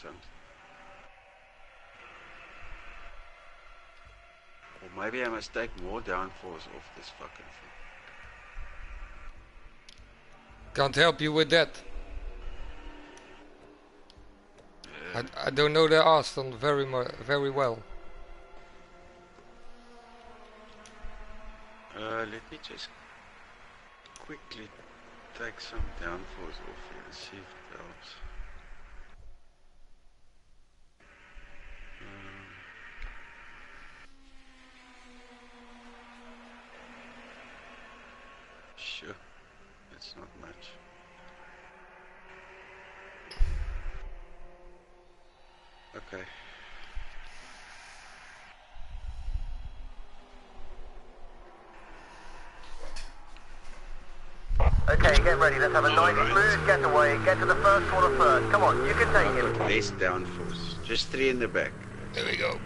something. Or maybe I must take more downforce off this fucking thing. Can't help you with that. I don't know the Aston very well. Let me just quickly take some downforce off here and see if it helps. Sure, it's not much. Okay. Okay, get ready. Let's have a nice smooth getaway. Get to the first corner first. Come on, you can take it. Less downforce. Just 3 in the back. There we go.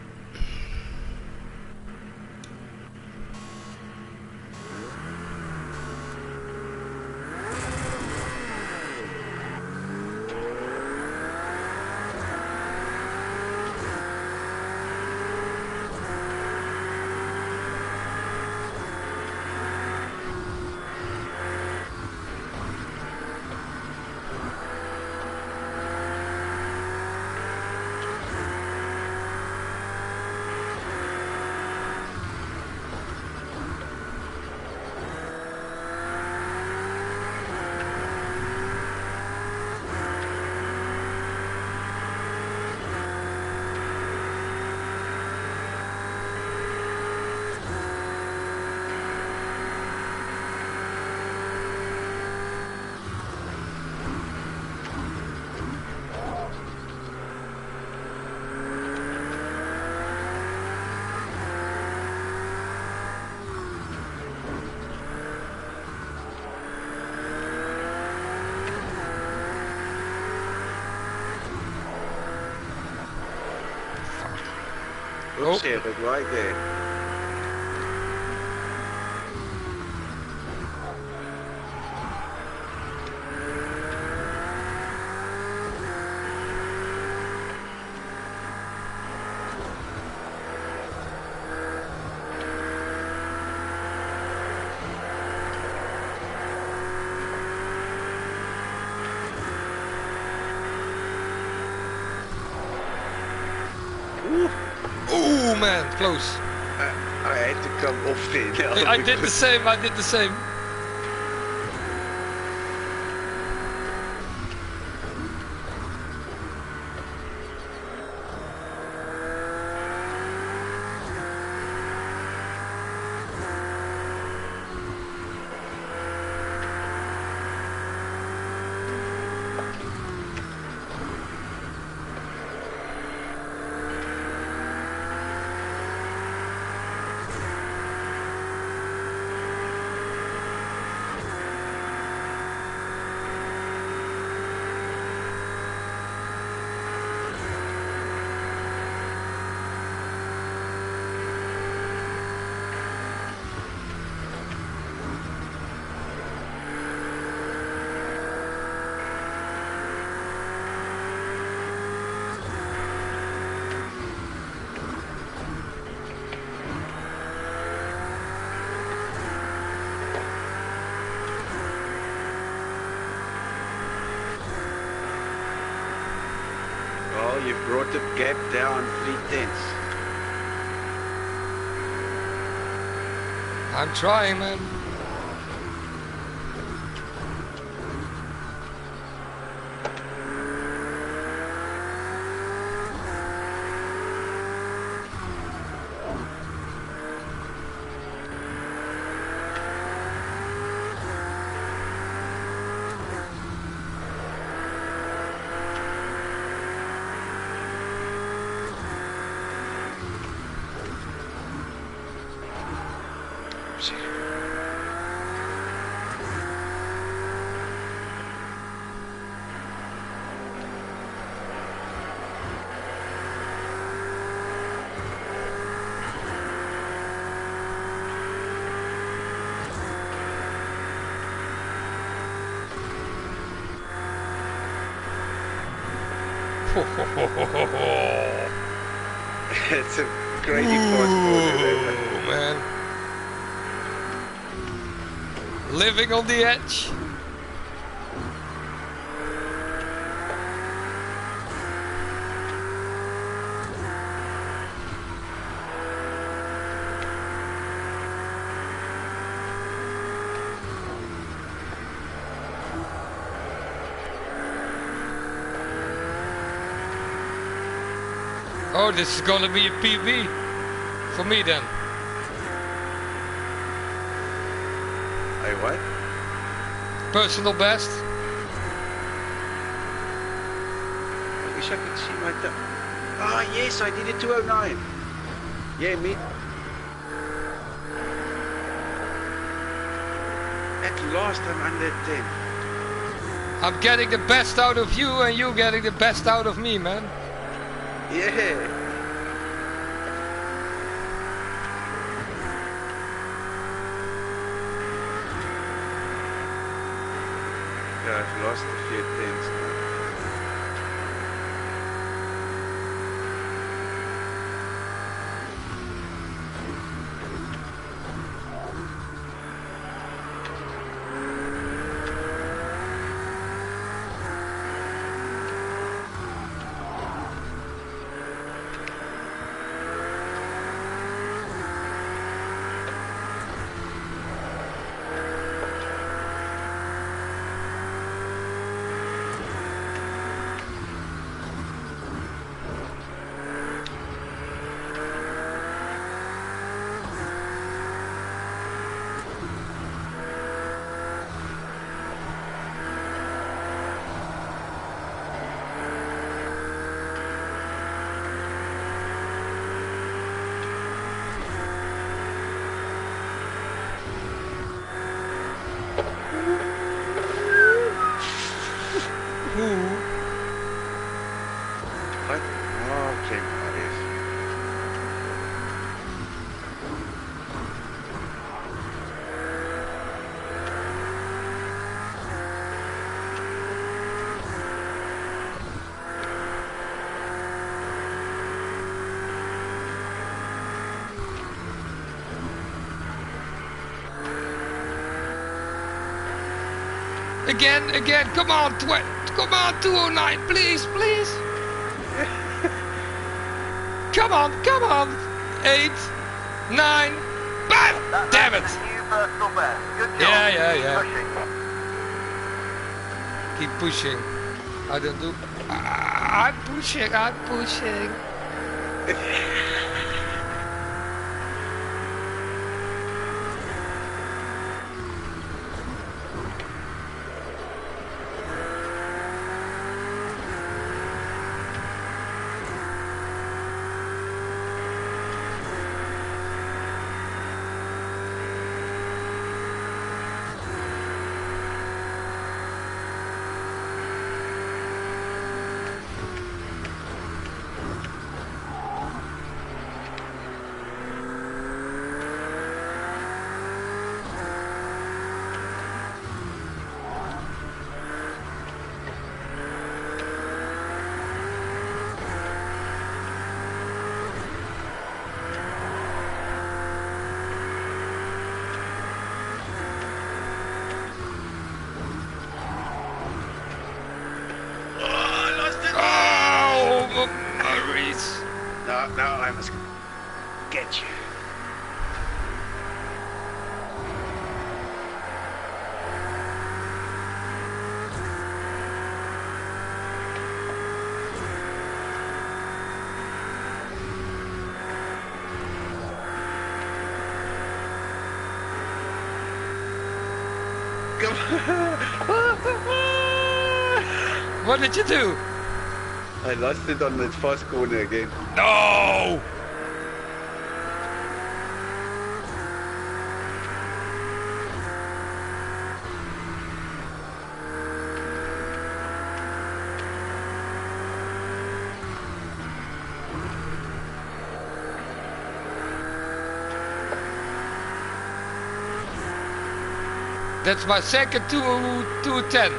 Oops, yeah, but right there. Oh man, close. I had to come off there. I did the same, I did the same. Well, you brought the gap down 3/10. I'm trying, man. It's a crazy passport. Ooh, man. Living on the edge. Oh, this is gonna be a PB for me then. Hey, what? Personal best. I wish I could see my time. Ah, yes, I did it 209. Yeah, me. At last, I'm under 10. I'm getting the best out of you and you getting the best out of me, man. Yeah. Yeah, I've lost a few things now. What? Oh, okay, Marius. Again, come on, 209, please. Come on, 8, 9, bam! Damn it! That's a new personal best. Good job. Yeah. Keep Keep pushing. pushing. I don't do... I'm pushing. Now I must get you. Come on. What did you do? I lost it on the first corner again. No! That's my second 210.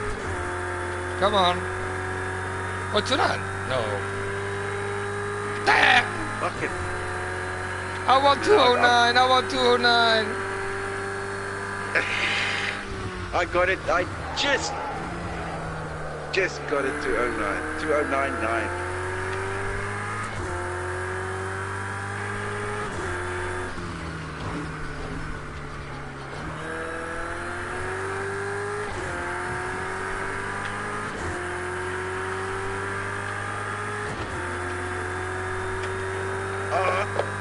Come on. What's that? No. Damn! Fuck it. I want 209, I want 209. I got it. I just got it 209. 2099.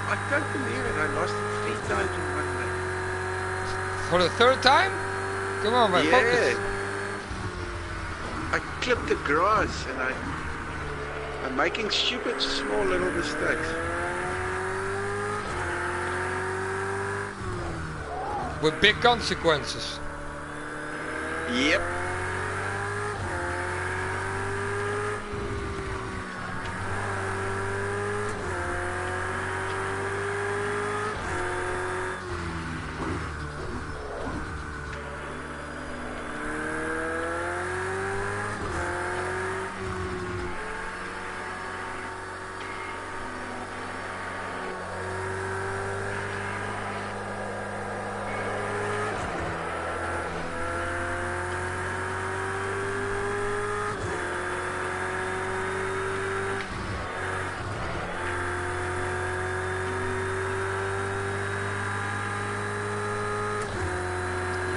I don't believe it. I lost it 3 times in 1 minute. For the 3rd time? Come on, man, focus. I clipped the grass and I'm making stupid small little mistakes. With big consequences. Yep.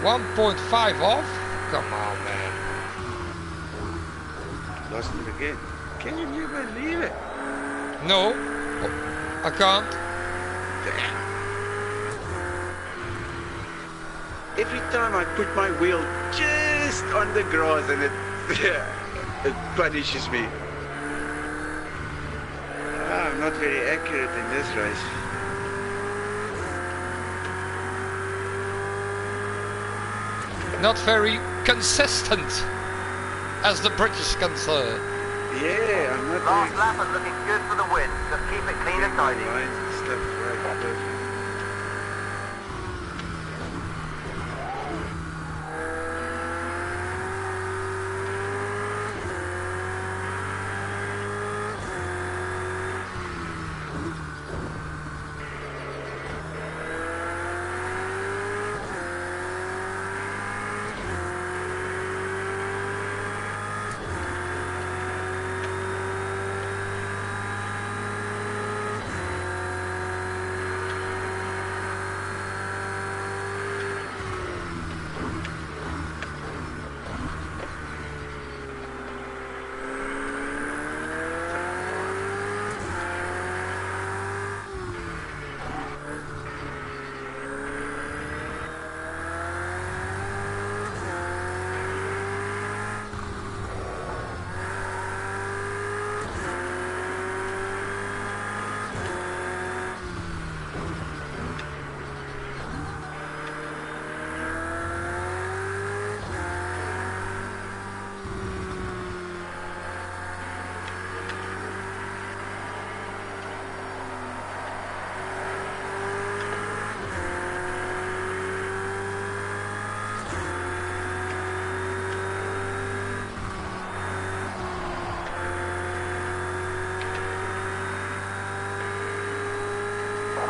$1.5 off? Come on, man. Lost it again. Can you believe it? No, I can't. Damn. Every time I put my wheel just on the grass and it punishes me. I'm not very accurate in this race. Not very consistent, as the British concerned. Yeah, I'm not Last very... lap and looking good for the win. Just keep it clean and tidy. Lines and stuff, right, perfect.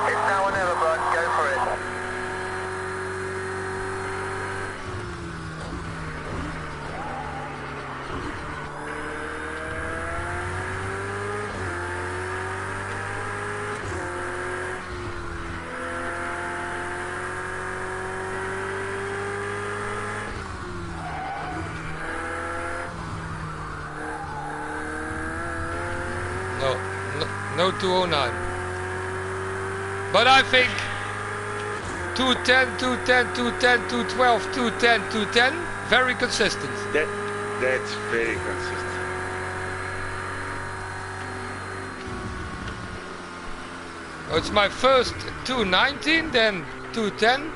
It's now or never, bud. Go for it. No 209. But I think 210, 210, 210, 212, 210, 210, very consistent. That's very consistent. Oh, it's my first 219, then 210,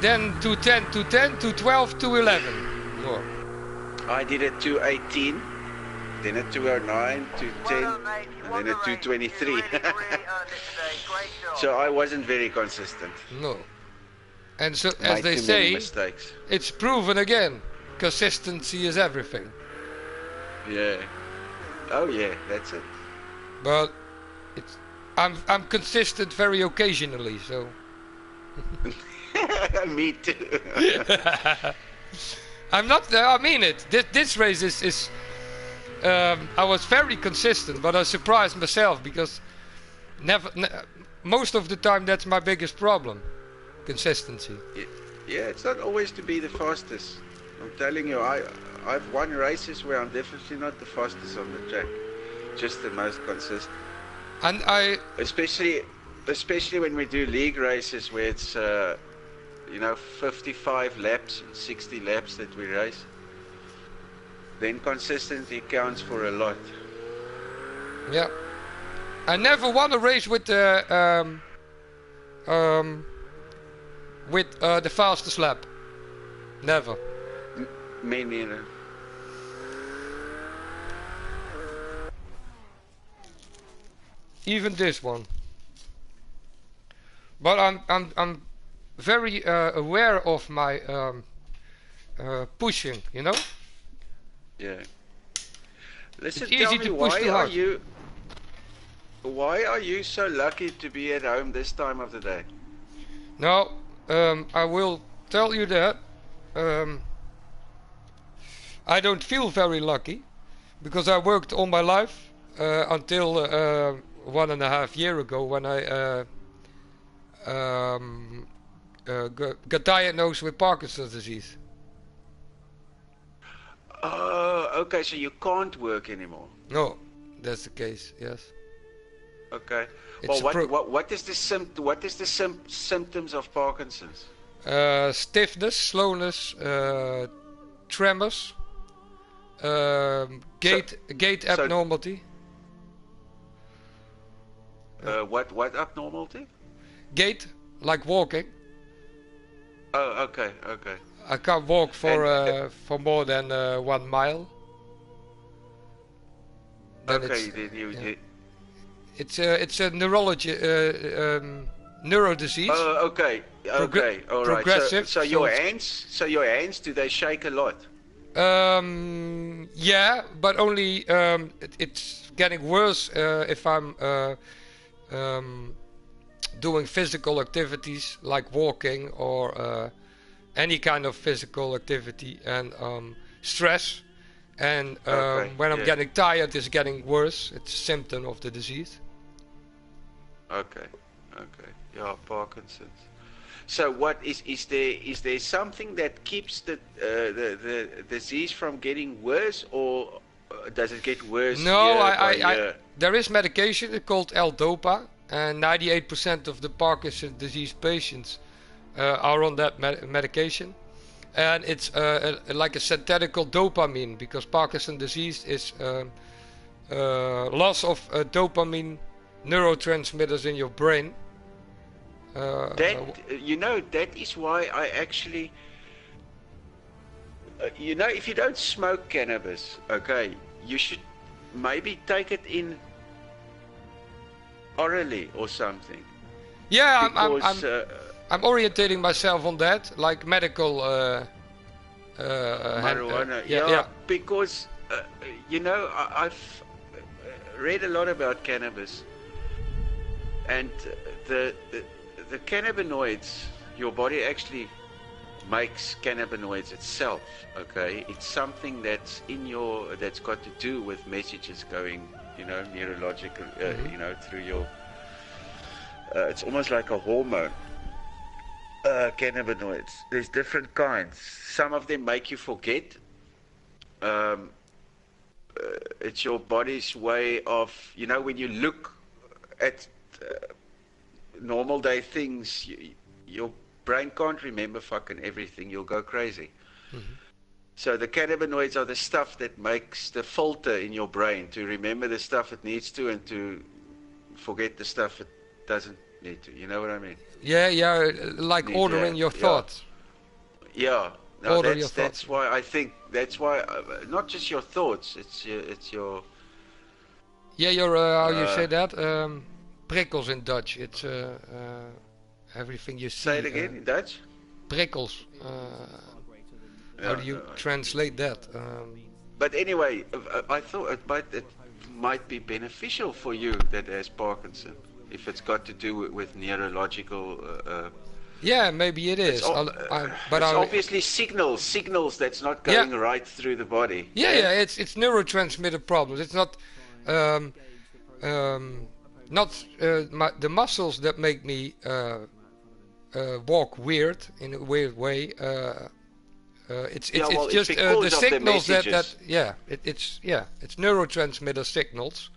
then 210, 210, 212, 211. More. I did a 218, then a 209, 210, and then a 223. So I wasn't very consistent. No. And so, as they too many say, mistakes. it's proven again. Consistency is everything. Yeah. Oh yeah, that's it. But it's I'm consistent very occasionally, so. Me too. I'm not. I mean it. This race is. I was very consistent, but I surprised myself because most of the time that's my biggest problem. Consistency. Yeah, it's not always to be the fastest. I'm telling you, I've won races where I'm definitely not the fastest on the track, just the most consistent. And especially when we do league races where it's 55 laps and 60 laps that we race, then consistency counts for a lot. Yeah, I never won a race with the fastest lap. Never. Me neither. Even this one. But I'm very aware of my pushing, you know. Yeah. Listen, it's easy to push too hard. Why are you so lucky to be at home this time of the day? Now, I will tell you that I don't feel very lucky because I worked all my life until 1.5 years ago when I got diagnosed with Parkinson's disease. Oh, okay, so you can't work anymore. No, that's the case. Yes. Okay. It's well, what is the symptoms of Parkinson's? Stiffness, slowness, tremors, gait abnormality. What abnormality? Gait, like walking. Oh, okay. I can't walk for more than 1 mile. Then it's a neuro disease. Oh, okay, all right. Progressive. So your hands, do they shake a lot? Yeah, but only it's getting worse if I'm doing physical activities like walking or any kind of physical activity, and stress. And when I'm getting tired, it's getting worse. It's a symptom of the disease. Okay. Yeah, Parkinson's. So what is there something that keeps the disease from getting worse, or does it get worse? No, there is medication called L-Dopa, and 98% of the Parkinson's disease patients are on that medication. And it's like a synthetical dopamine, because Parkinson's disease is loss of dopamine neurotransmitters in your brain. That is why I actually, if you don't smoke cannabis, okay, you should maybe take it in orally or something. Yeah, I'm orientating myself on that, like medical marijuana. Yeah, because I've read a lot about cannabis, and the cannabinoids, your body actually makes cannabinoids itself. Okay, it's something that's that's got to do with messages going, neurological, through your. It's almost like a hormone. Cannabinoids. There's different kinds. Some of them make you forget. It's your body's way of, when you look at normal day things, your brain can't remember fucking everything. You'll go crazy. Mm-hmm. So the cannabinoids are the stuff that makes the filter in your brain to remember the stuff it needs to and to forget the stuff it doesn't need to. You know what I mean? Yeah, like ordering your thoughts. Yeah. No, that's why I think not just your thoughts. It's your. Yeah, your how you say that? Prikkels in Dutch. It's everything you see. Say it again in Dutch. Prikkels. How do you translate that? But anyway, I thought it might be beneficial for you that has Parkinson, if it's got to do with neurological. Yeah, maybe it is. But it's obviously signals that's not going right through the body. Yeah. It's neurotransmitter problems. It's not the muscles that make me walk weird in a weird way. It's just the signals that it's neurotransmitter signals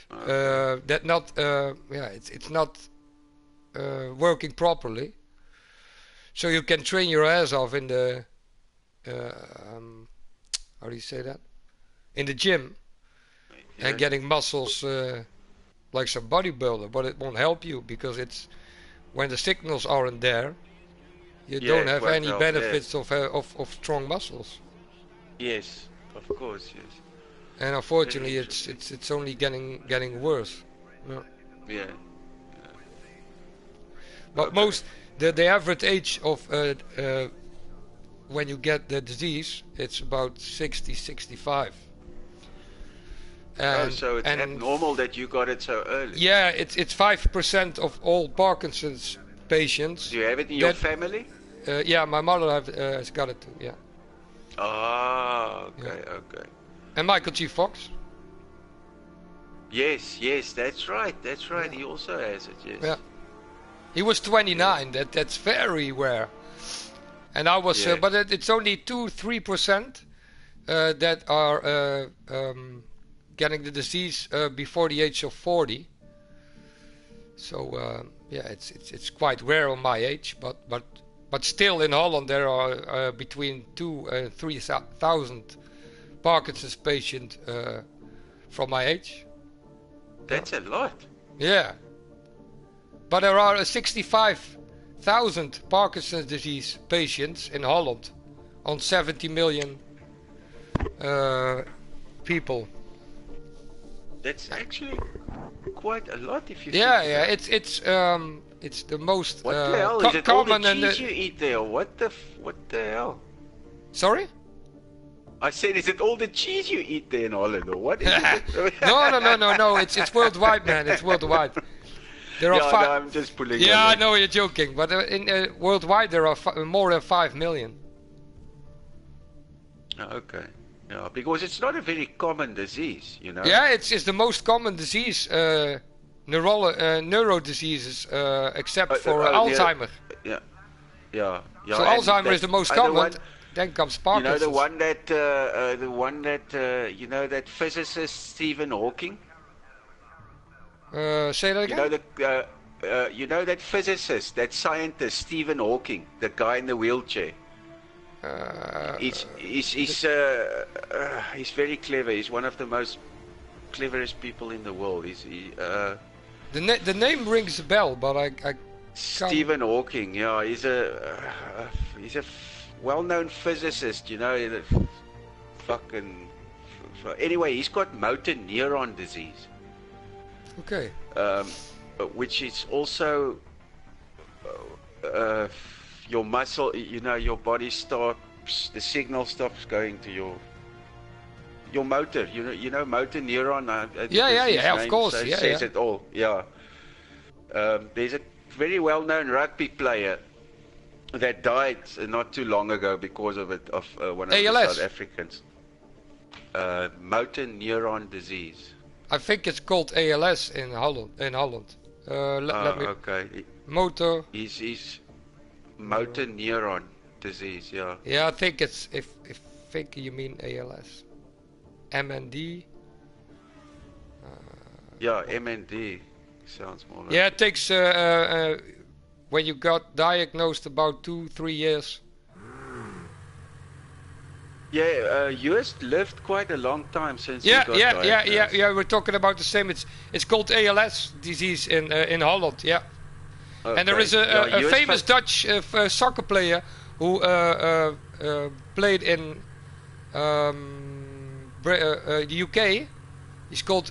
that not it's not working properly. So you can train your ass off in the how do you say that? In the gym and getting muscles like some bodybuilder, but it won't help you because it's when the signals aren't there. You don't have any benefits of strong muscles. Yes, of course, yes. And unfortunately, it's only getting worse. Yeah. But the average age of when you get the disease, it's about 60, 65. So it's abnormal that you got it so early. Yeah, it's 5% of all Parkinson's patients. Do you have it in your family? Yeah, my mother has got it too. Yeah. Ah, okay. And Michael G. Fox. Yes, that's right. Yeah. He also has it. Yes. Yeah. He was 29. That's very rare. And I was, but it's only 2-3% that are getting the disease before the age of 40. So it's quite rare on my age, but still in Holland there are between 2,000 and 3,000 Parkinson's patients from my age. That's a lot. Yeah. But there are 65,000 Parkinson's disease patients in Holland on 70 million people. That's actually quite a lot if you think it's the most what the hell? Is it common all the cheese you eat there? What the hell? Sorry? I said, is it all the cheese you eat there in Holland, or what is it? No. It's worldwide, man. It's worldwide. There are no, I'm just pulling. Yeah, I know you're joking, but in worldwide there are more than 5 million. Okay. Yeah, because it's not a very common disease, you know. Yeah, it's the most common disease, neuro diseases, except for Alzheimer. Yeah. So Alzheimer is the most common. Then comes Parkinson's. You know the one that you know that physicist Stephen Hawking. Say that again. You know that physicist, that scientist Stephen Hawking, the guy in the wheelchair. He's very clever. He's one of the most cleverest people in the world. The name rings a bell, but I can't. Stephen Hawking, yeah, he's a well-known physicist. You know, anyway, he's got motor neuron disease. Okay. Which is also your muscle, you know, your body stops, the signal stops going to your motor. You know, motor neuron. Of course. Says it all. Yeah. There's a very well-known rugby player that died not too long ago because of it, of one of ALS. the South Africans. Motor neuron disease. I think it's called ALS in Holland. Let me. Okay. Motor. He's motor neuron disease. Yeah. Yeah, I think it's if think you mean ALS. MND. Yeah, MND sounds more. Like yeah, it takes when you got diagnosed about 2-3 years. Yeah, you has lived quite a long time since you got diagnosed. Yeah. We're talking about the same. It's called ALS disease in Holland. Yeah. Okay. And there is a famous Dutch soccer player who played in the UK. He's called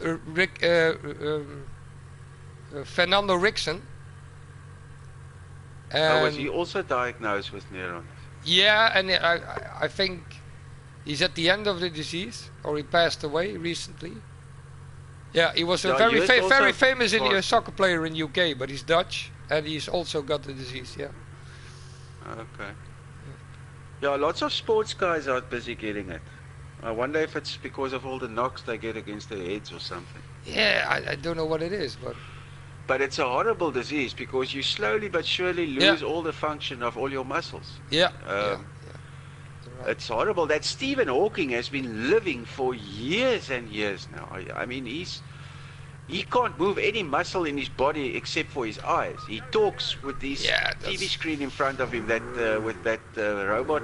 Fernando Rickson. Was he also diagnosed with neurons? Yeah, and I think He's at the end of the disease, or he passed away recently. Yeah, he was a Yeah, very he is very also famous fast. soccer player in UK, but he's Dutch and he's also got the disease. Yeah. Okay. Yeah, lots of sports guys are busy getting it. I wonder if it's because of all the knocks they get against their heads or something. Yeah, I don't know what it is, but But it's a horrible disease because you slowly but surely lose all the function of all your muscles. yeah. You're right. It's horrible. That Stephen Hawking has been living for years and years now. I mean, he can't move any muscle in his body except for his eyes. He talks with this TV screen in front of him with that robot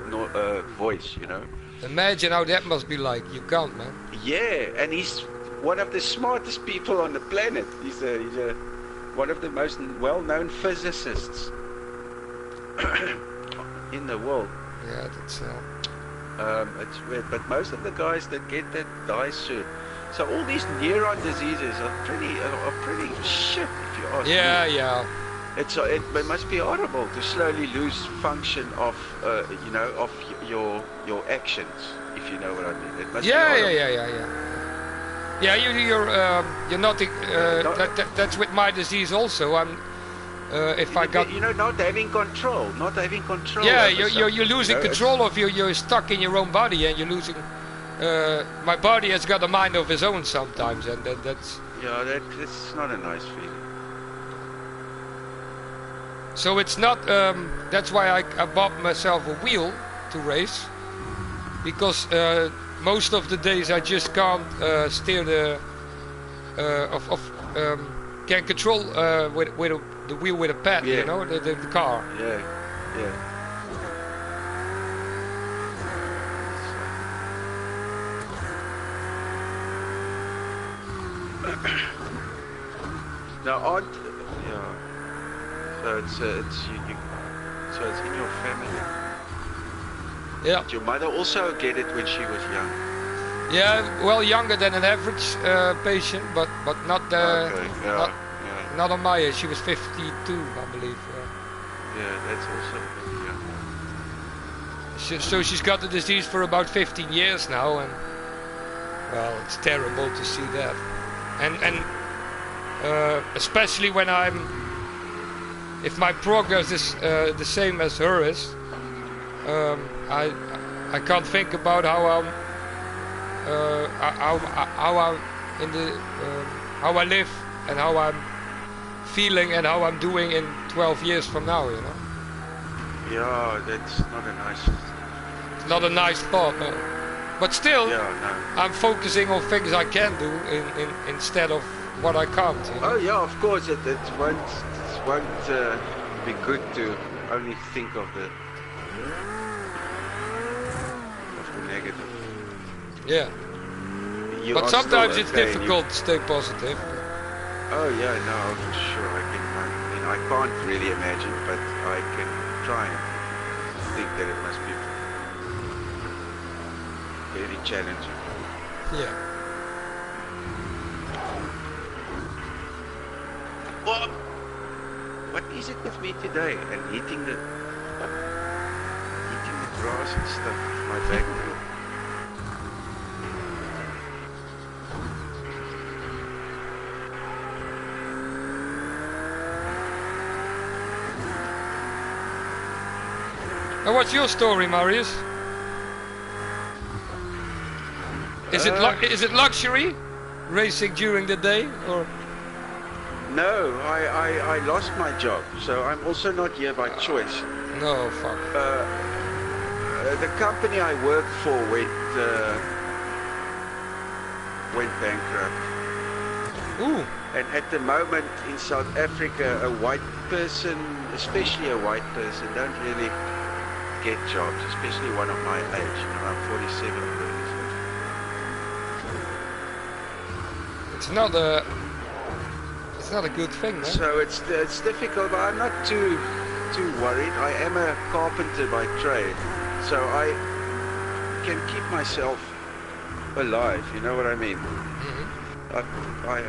voice, you know. Imagine how that must be like. You can't, man. Yeah, and he's one of the smartest people on the planet. He's one of the most well-known physicists in the world. Yeah, that's. It's weird, but most of the guys that get that die soon. So all these neuron diseases are pretty shit, if you ask me. Yeah. It must be horrible to slowly lose function of of your actions, if you know what I mean. It must be horrible. Yeah, you're not. That's with my disease also. Not having control. Yeah, you're losing control of you. You're stuck in your own body, and you're losing. My body has got a mind of its own sometimes, and that's. Yeah, that's not a nice feeling. So it's not. That's why I bought myself a wheel to race, because most of the days I just can't steer can't control with the wheel with a pad, you know, the car. Yeah. Now, so it's in your family. Yeah. Did your mother also get it when she was young? Yeah, well, younger than an average patient, but not not on my age. She was 52, I believe. Yeah, that's also pretty young. So she's got the disease for about 15 years now, and well, it's terrible to see that. And especially when if my progress is the same as hers, I can't think about how I live and how I'm feeling and how I'm doing in 12 years from now, you know. Yeah, that's not a nice. It's not a nice thought, no. But still, I'm focusing on things I can do instead of what I can't. You know? Oh yeah, of course. It won't be good to only think of the negative. Yeah. But sometimes it's difficult to stay positive. Oh yeah, no, for sure. I can't really imagine, but I can try and think that it must be very challenging. Yeah. What is it with me today? And eating the grass and stuff with my back now. Now, what's your story, Marius? Is it luxury racing during the day, or? No, I lost my job, so I'm also not here by choice. No, fuck. The company I worked for went bankrupt. Ooh. And at the moment in South Africa, a white person, especially a white person, don't really get jobs, especially one of my age. You know, I'm 47 already. So. It's not a good thing, man. So it's difficult, but I'm not too worried. I am a carpenter by trade, so I can keep myself alive. You know what I mean? Mm-hmm. I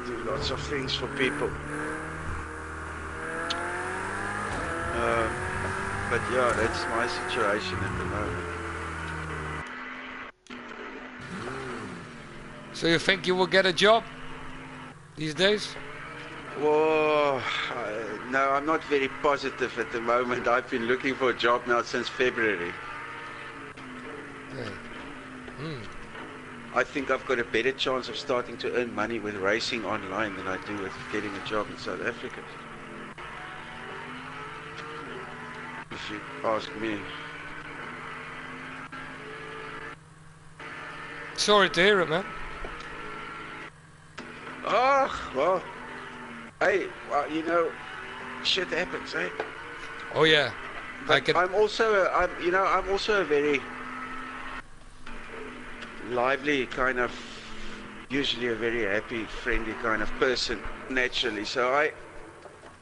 do lots of things for people. But yeah, that's my situation at the moment. So you think you will get a job these days? Well, no, I'm not very positive at the moment. I've been looking for a job now since February. Okay. I think I've got a better chance of starting to earn money with racing online than I do with getting a job in South Africa. If you ask me. Sorry to hear it, man. Oh, well, hey, well, you know, shit happens, eh? Oh yeah. But I'm also a very lively kind of, usually a very happy, friendly kind of person, naturally. So I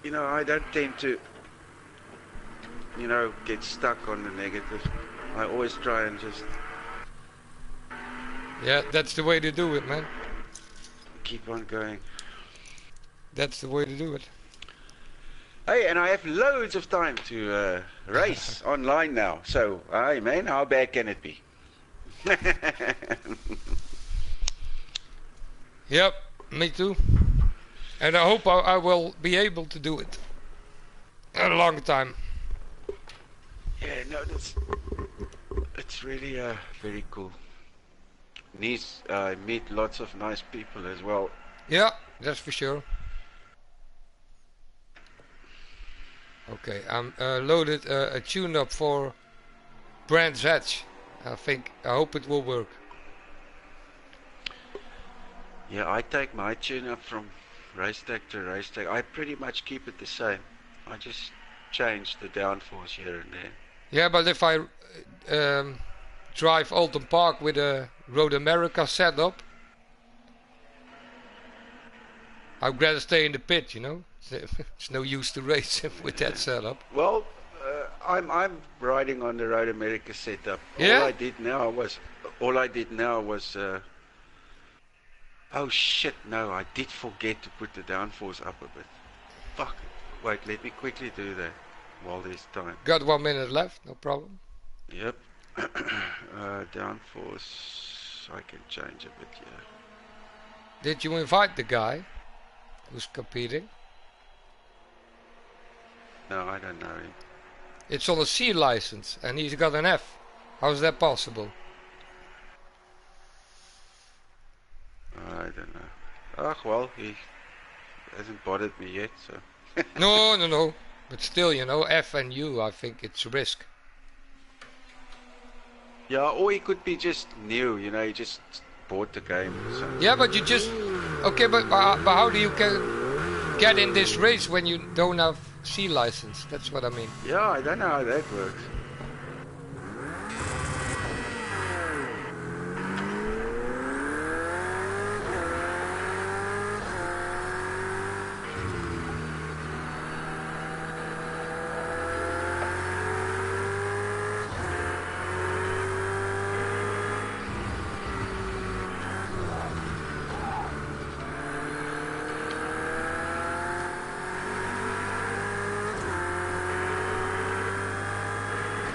don't tend to, get stuck on the negative. I always try and just... Yeah, that's the way to do it, man. keep on going. That's the way to do it. Hey, and I have loads of time to race online now. So, hey man, how bad can it be? Yep, me too. And I hope I will be able to do it. In a long time. Yeah, no, it's really very cool. Meet lots of nice people as well. Yeah, that's for sure. Okay, I'm loaded a tune-up for Brands Hatch. I hope it will work. Yeah, I take my tune-up from racetrack to racetrack. I pretty much keep it the same. I just change the downforce here and there. Yeah, but if I drive Alton Park with a Road America setup, I'd rather stay in the pit, you know. It's no use to race with that setup. Well, I'm riding on the Road America setup. Yeah? All I did now was oh shit, no, I did forget to put the downforce up a bit. Fuck it. Wait, let me quickly do that while there's time. Got 1 minute left, no problem. Yep. Downforce, I can change a bit, yeah. Did you invite the guy who's competing? No, I don't know him. It's on a C license and he's got an F. How is that possible? I don't know. Ah, well, he hasn't bothered me yet, so... No. But still, you know, F and U, I think it's risk. Yeah, or he could be just new, you know, he just bought the game. So. Yeah, but you just... Okay, but how do you get in this race when you don't have C license? That's what I mean. Yeah, I don't know how that works.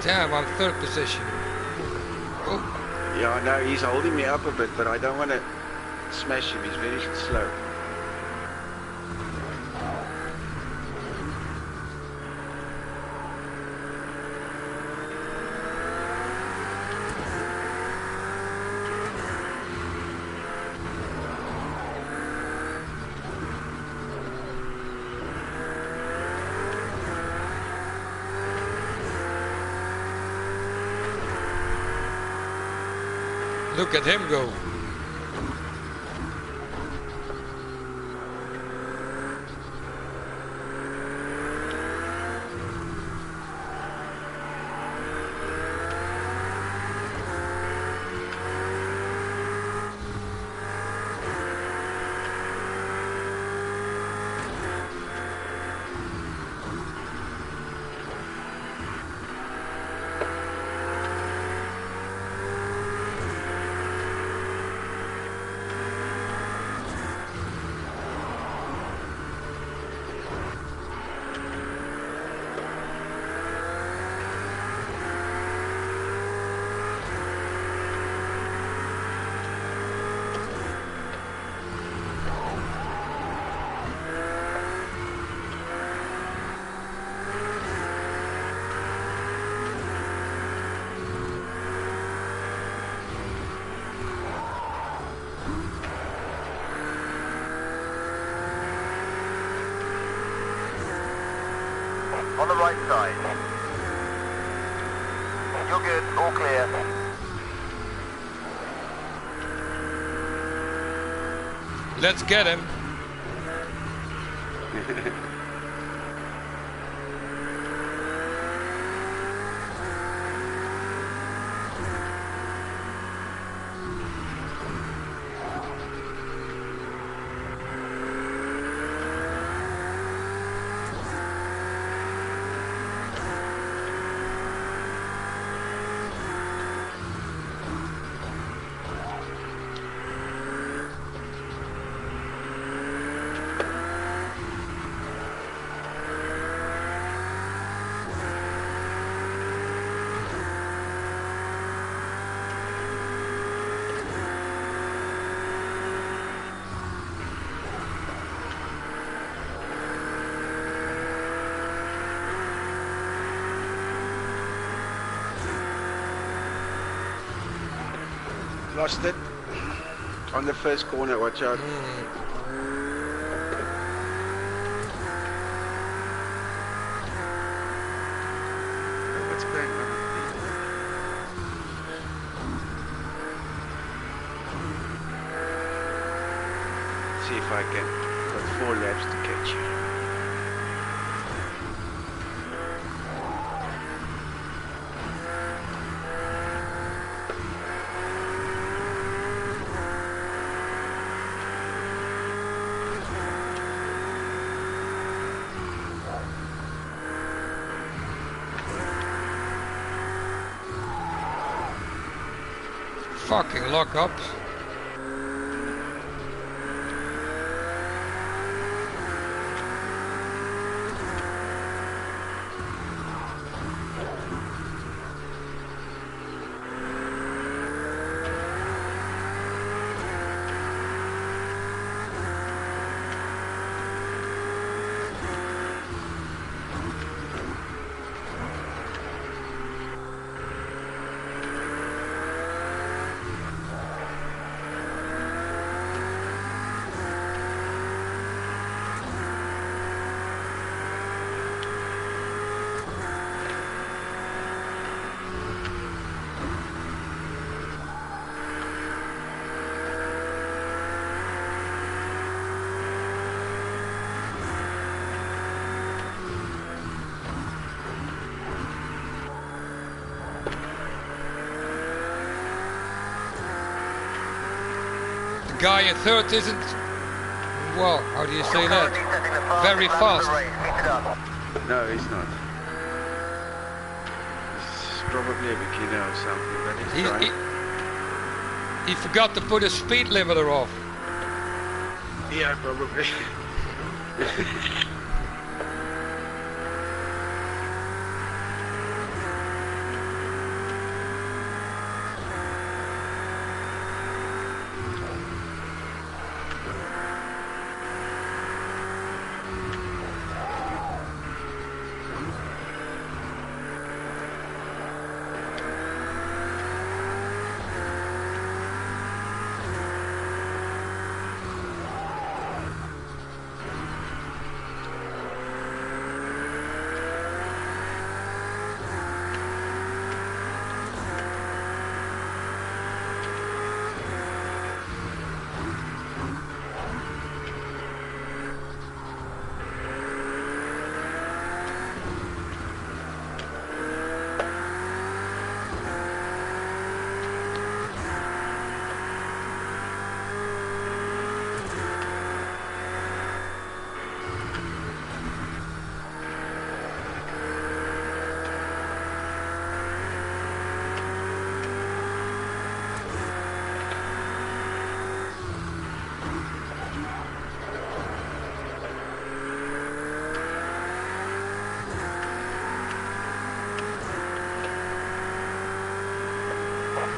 Damn, I'm third position. Oh. Yeah, no, he's holding me up a bit, but I don't want to smash him. He's very slow. Look at him go. On the right side. You're good. All clear. Let's get him. Lost it. On the first corner, watch out. What's going on? See if I can. Got 4 laps to catch you. Fucking lockups. Guy in third isn't, well, how do you say that? Very fast. No, he's not. He's probably a beginner or something, but he's trying. He forgot to put a speed limiter off. Yeah, probably.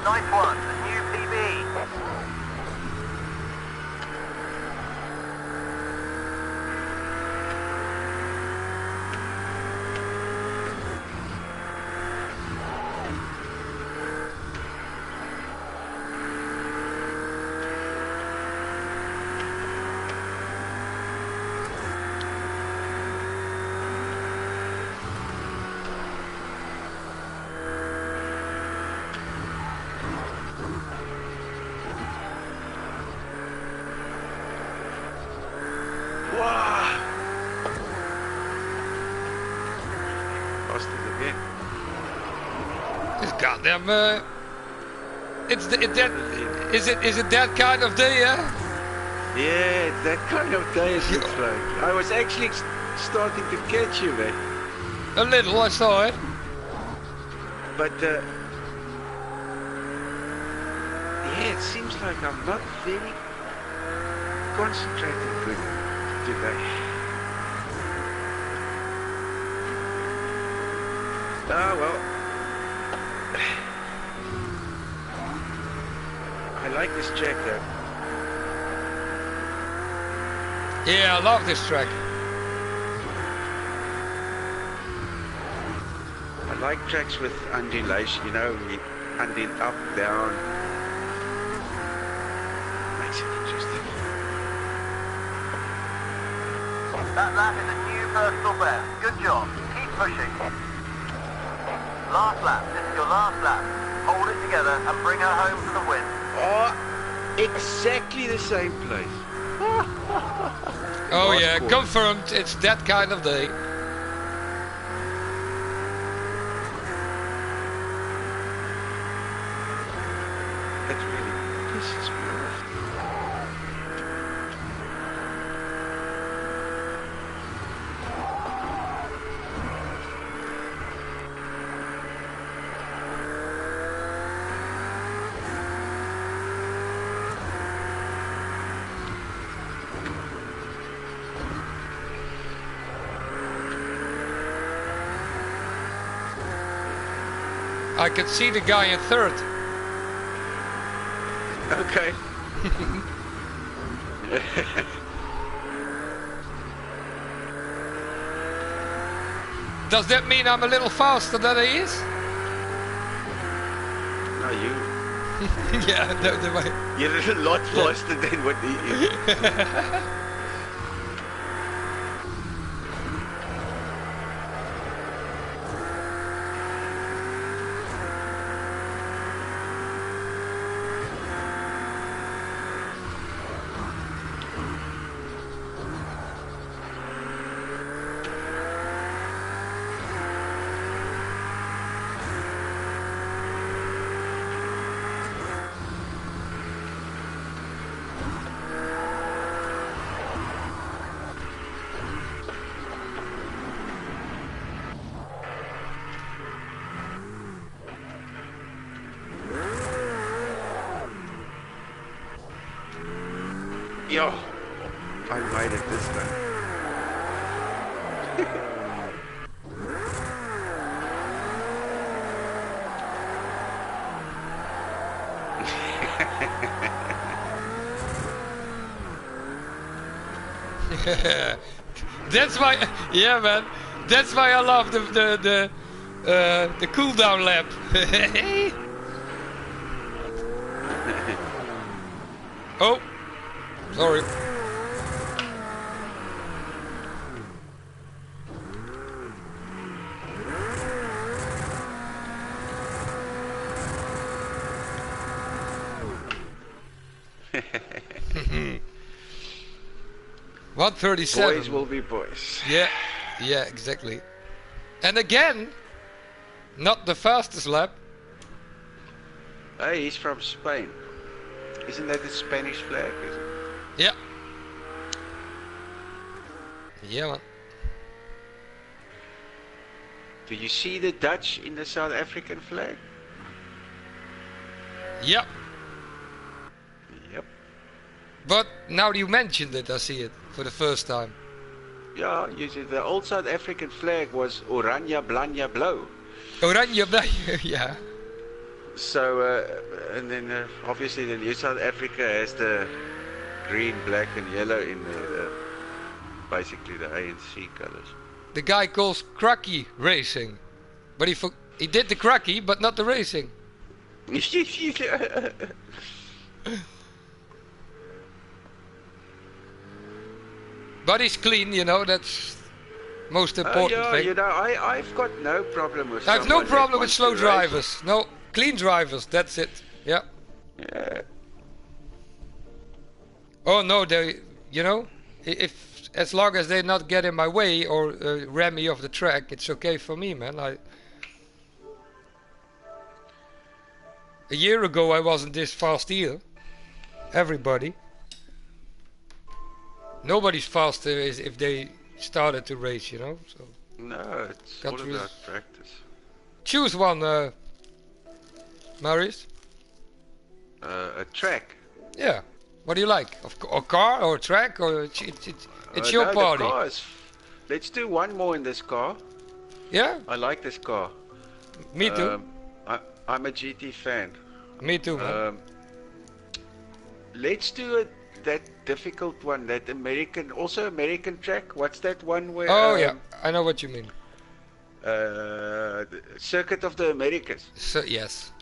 Nice one, new PB. Wow. Lost it again. It's goddamn. Is it that kind of day? Yeah. Yeah, it's that kind of day, it looks like. I was actually starting to catch you, man. A little, I saw it. But, yeah, it seems like I'm not very concentrating good today. Ah, well. I like this track, though. Yeah, I love this track. I like tracks with undulation, you know, unding up, down. Makes it interesting. That lap is a new personal best. Good job. Keep pushing. Last lap. This is your last lap. Hold it together and bring her home for the win. Oh, exactly the same place. Oh yeah, confirmed. It's that kind of day. That really pisses me off. I could see the guy in third. Okay. Does that mean I'm a little faster than he is? No, you. Yeah, the way. You're a lot faster than what he is. Yo, I made it this time. That's why, yeah, man. That's why I love the cooldown lap. Oh, sorry. $137. Boys will be boys. Yeah, yeah, exactly. And again, not the fastest lap. Hey, he's from Spain. Isn't that the Spanish flag? Is it? Yeah. Yeah, man. Do you see the Dutch in the South African flag? Yep. Yep. But now you mentioned it, I see it for the first time. Yeah, you see, the old South African flag was Oranje, Blanje, Blauw. Oranje, blauw, yeah. So, and then obviously the new South Africa has the green, black and yellow in basically the ANC colors. The guy calls cracky racing. But he did the cracky, but not the racing. But he's clean, you know, that's most important yeah, thing. you know, I've got no problem with I have no someone problem that with wants slow to drivers. No, clean drivers, that's it. Yeah. Yeah. Oh no, they, you know, if as long as they not get in my way or ram me off the track, it's okay for me, man. A year ago I wasn't this fast either. Everybody. Nobody's faster if they started to race, you know. So No, it's got all to about practice. choose one, Marius. A track. Yeah. What do you like? A car or a track or it's your No, party? the cars. Let's do one more in this car. Yeah. I like this car. Me too. I'm a GT fan. Me too, man. Let's do that difficult one, that American track. What's that one where? Oh yeah, I know what you mean. The Circuit of the Americas. So yes.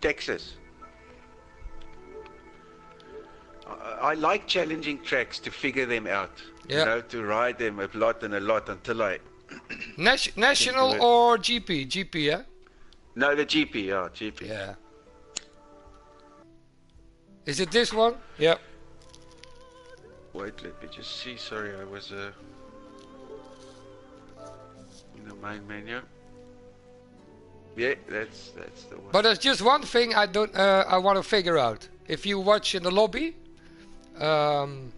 Texas. I like challenging tracks to figure them out. Yeah. You know, to ride them a lot until I. National or GP? GP, yeah. No, the GP. Yeah, GP. Yeah. Is it this one? Yep. Wait, let me just see. Sorry, I was in the main menu. Yeah, that's the one. But there's just one thing I want to figure out. If you watch in the lobby, in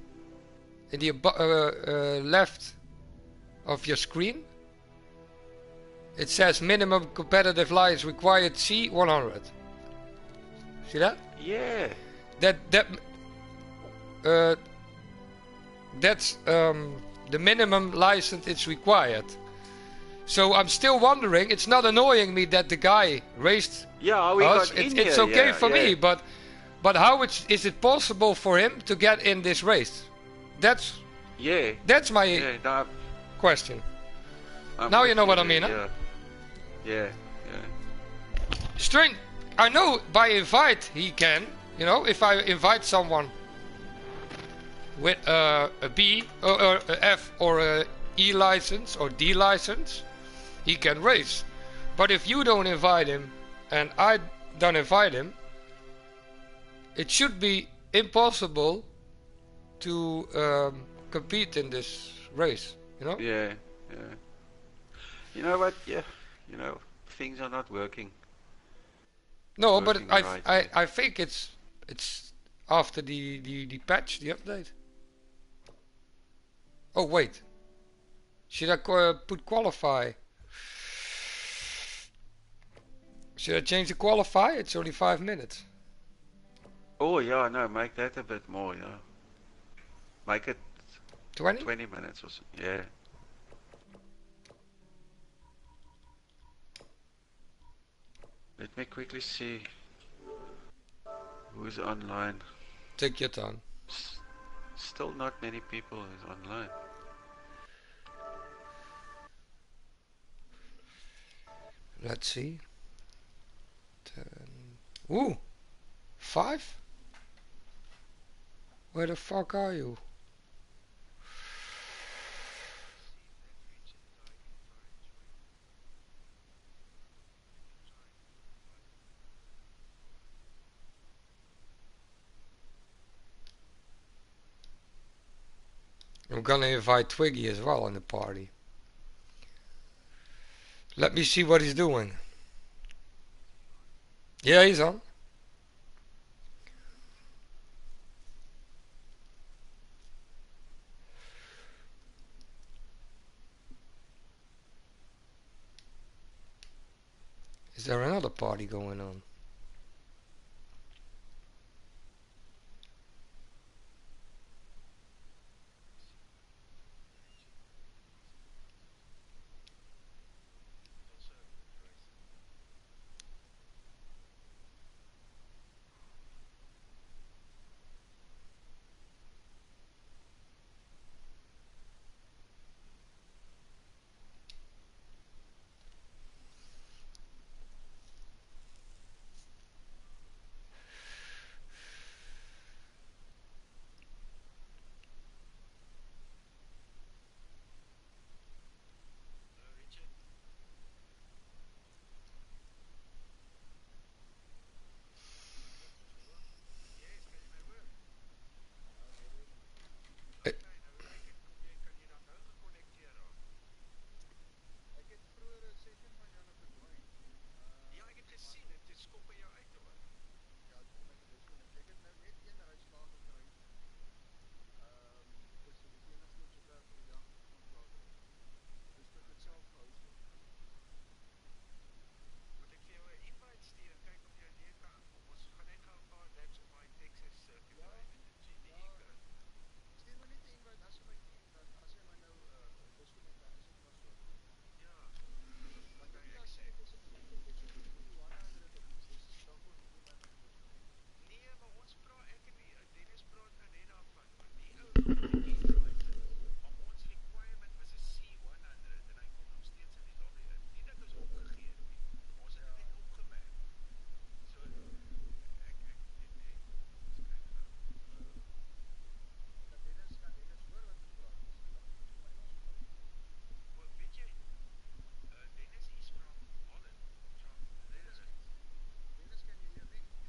the left of your screen, it says minimum competitive lives required C100. See that? Yeah. That's the minimum license it's required. So I'm still wondering. It's not annoying me that the guy raced. Yeah, we us. got in It's here, okay yeah, for me, yeah. but how is it possible for him to get in this race? That's my no, question. I'm Now with you know what I mean, yeah. huh? Yeah. Strange. I know by invite he can. You know, if I invite someone with a B or a F or a E license or D license, he can race. But if you don't invite him and I don't invite him, it should be impossible to compete in this race. You know? Yeah. You know what? Yeah. You know, things are not working. No, but I think it's after the patch, the update. Oh wait, should I put qualify? Should I change the qualify? It's only 5 minutes. Oh yeah, no, make that a bit more. Yeah. Make it 20? 20 minutes or so. Yeah. Let me quickly see who's online. Take your time. Still not many people is online. Let's see. 10. Ooh, 5? Where the fuck are you? I'm gonna invite Twiggy as well in the party. Let me see what he's doing. Yeah, he's on. Is there another party going on?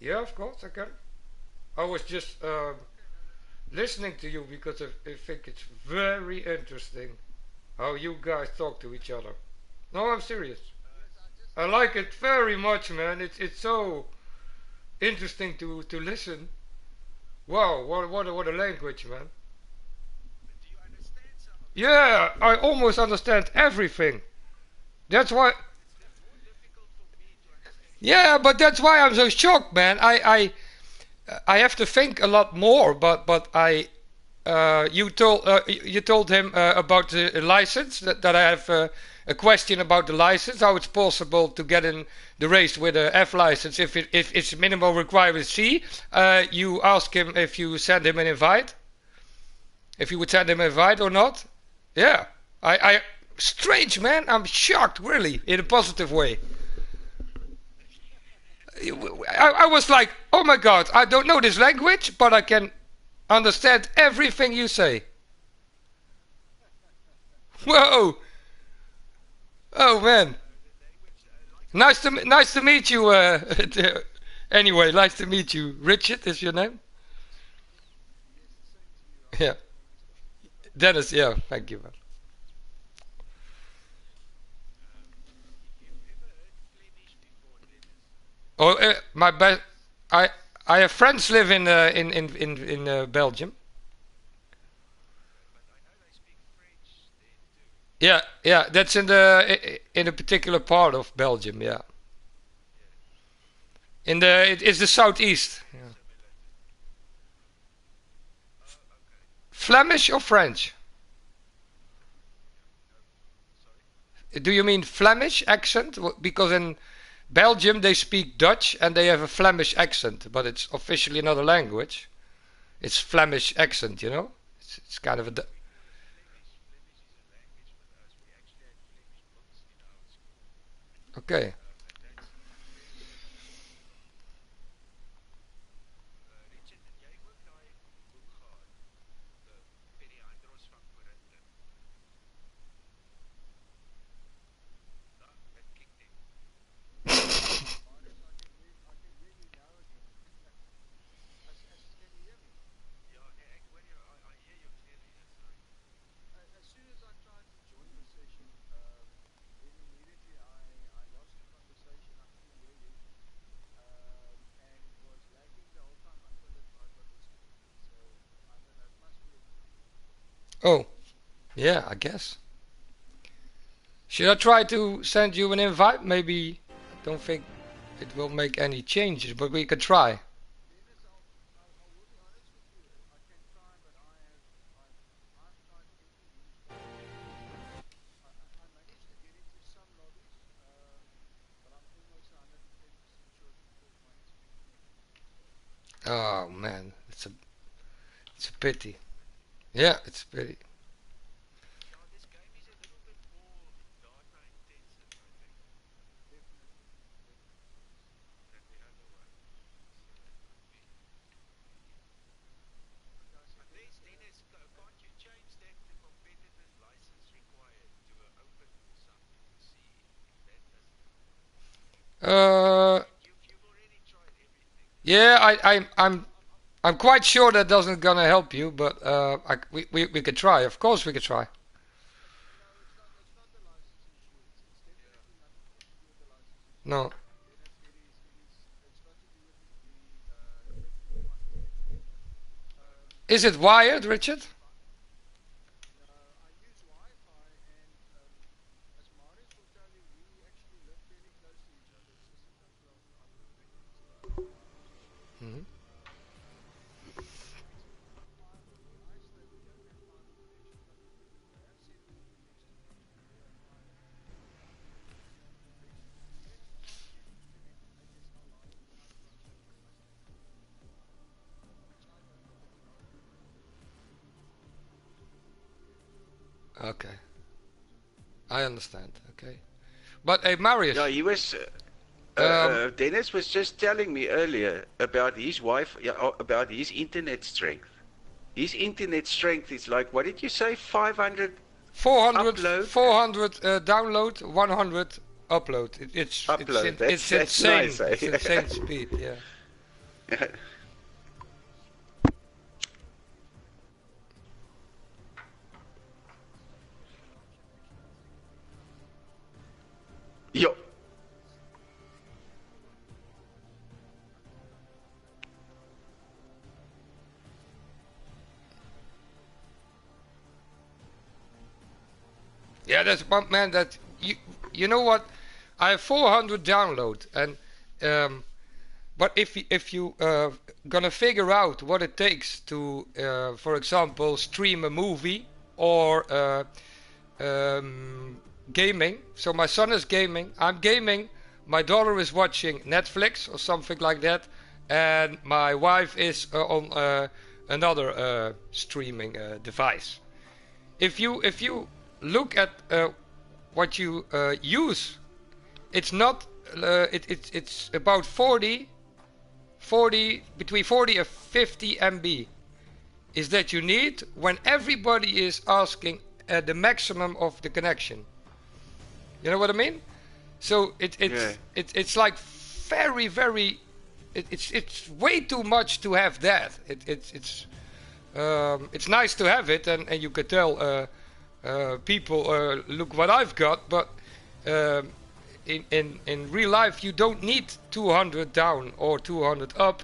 Yeah, of course I can. I was just listening to you because I think it's very interesting how you guys talk to each other. No, I'm serious. I like it very much, man. It's so interesting to listen. Wow, what a language, man. Yeah, I almost understand everything. That's why. Yeah, but that's why I'm so shocked, man. I have to think a lot more, but I you told him about the license that I have a question about the license, how it's possible to get in the race with a F license if its minimal requirement is C. You ask him if you send him an invite, if you would send him an invite or not. Yeah, I strange, man. I'm shocked, really, in a positive way. I was like, oh my god, I don't know this language, but I can understand everything you say. Whoa! Oh man, nice to meet you. Anyway, nice to meet you. Richard is your name? Yeah, Dennis. Yeah, thank you, man. Oh, my best. I I have friends live in Belgium. Yeah, yeah, that's in a particular part of Belgium. Yeah, it's the southeast. Yeah. Flemish or French? Do you mean Flemish accent? Because in Belgium they speak Dutch and they have a Flemish accent, but it's officially another language. It's Flemish accent, you know. It's kind of a. Okay. Oh, yeah, I guess. Should I try to send you an invite? Maybe. I don't think it will make any changes, but we could try. Oh man, it's a pity. Yeah, it's a pity. Uh, yeah, I'm quite sure that doesn't gonna help you, but we could try. Of course, we could try. No, is it wired, Richard? Hmm. Okay, I understand. Okay, but hey, Yeah, Marius. he was. Um, Dennis was just telling me earlier about his wife, yeah, about his internet strength. His internet strength is like, what did you say, 500 400, upload? 400 download, 100 upload. It's Upload. it's That's insane. nice, eh? It's insane speed. Yeah. Yo. Yeah, that's one man. That you know what? I have 400 download, and but if you gonna figure out what it takes to, for example, stream a movie or gaming. So my son is gaming. I'm gaming. My daughter is watching Netflix or something like that, and my wife is on another streaming device. If you look at what you use, it's not it's about 40 between 40 and 50 MB is that you need when everybody is asking the maximum of the connection. You know what I mean? So it's like very it's way too much to have that. It's nice to have it, and you could tell people look what I've got, but in real life you don't need 200 down or 200 up.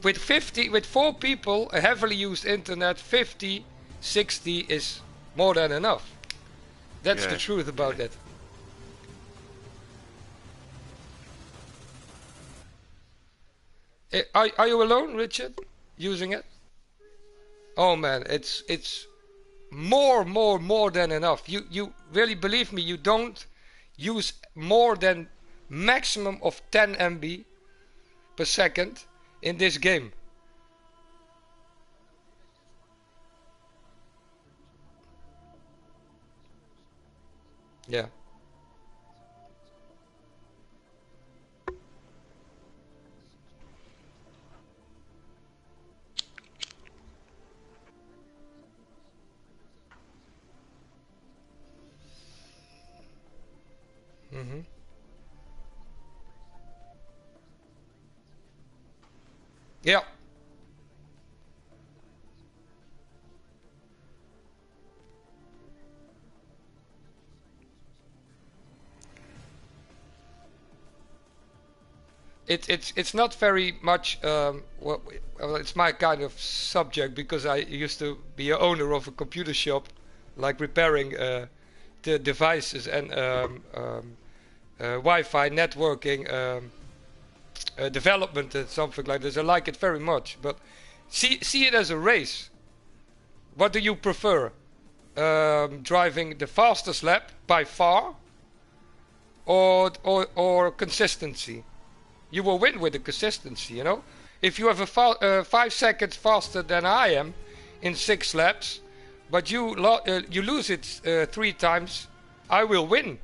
With 4 people, a heavily used internet, 50, 60 is more than enough. That's the truth about it. Are you alone, Richard, using it? Oh man, it's more than enough. You really believe me, you don't use more than maximum of 10 MB per second in this game. Yeah. Mm-hmm. Yeah. It's not very much well, it's my kind of subject because I used to be a owner of a computer shop, like repairing the devices and Wi-Fi networking, development and something like this. I like it very much, but see it as a race. What do you prefer? Driving the fastest lap by far, or consistency? You will win with the consistency, you know. If you have a 5 seconds faster than I am in 6 laps, but you lose it 3 times, I will win.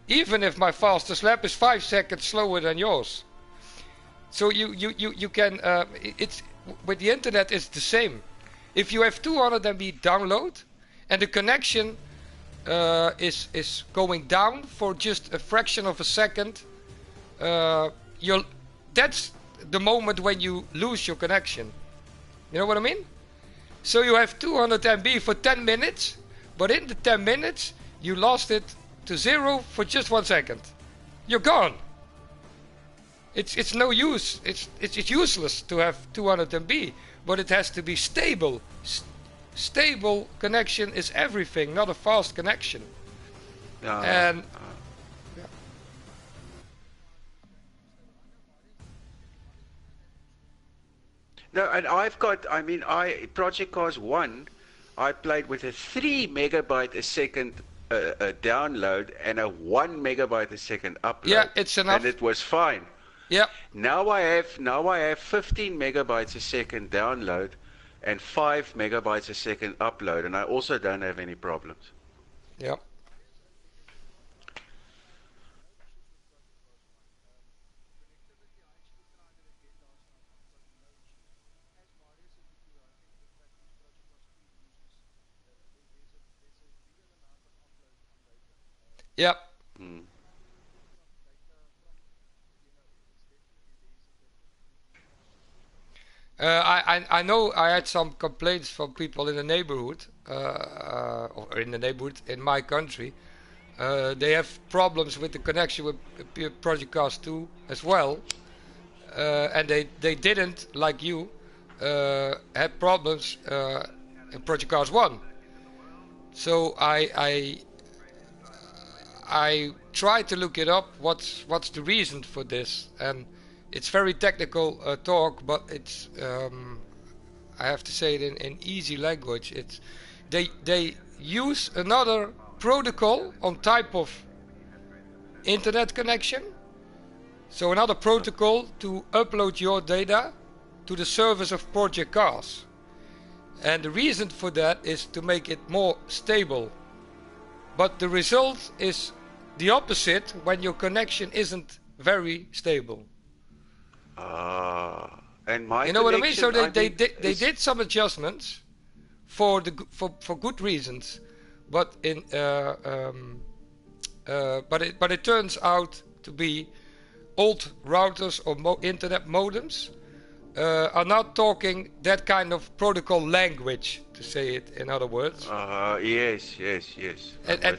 Even if my fastest lap is 5 seconds slower than yours. So you can it's with the internet it's the same. If you have 200 MB download and the connection is going down for just a fraction of a second, you'll that's the moment when you lose your connection. You know what I mean? So you have 200 MB for 10 minutes, but in the 10 minutes you lost it to 0 for just 1 second. You're gone. It's no use. It's useless to have 200 MB, but it has to be stable. Stable connection is everything, not a fast connection. And yeah. No, and I mean, Project Cars 1, I played with a 3 megabyte a second download and a 1 megabyte a second upload. Yeah, it's enough. And it was fine. Yeah. Now I have 15 megabytes a second download and 5 megabytes a second upload, and I also don't have any problems. Yeah. Yeah. Mm. I know I had some complaints from people in the neighborhood, or in the neighborhood in my country. They have problems with the connection with Project Cars 2 as well, and they didn't, like you, had problems in Project Cars 1. So I tried to look it up. What's the reason for this? And it's very technical talk, but it's I have to say it in easy language. It's they use another protocol on type of internet connection. So another protocol to upload your data to the service of Project Cars. And the reason for that is to make it more stable. But the result is the opposite when your connection isn't very stable. And my you know what I mean? So they did some adjustments for good reasons, but but it turns out to be old routers or internet modems are not talking that kind of protocol language, to say it in other words. Yes.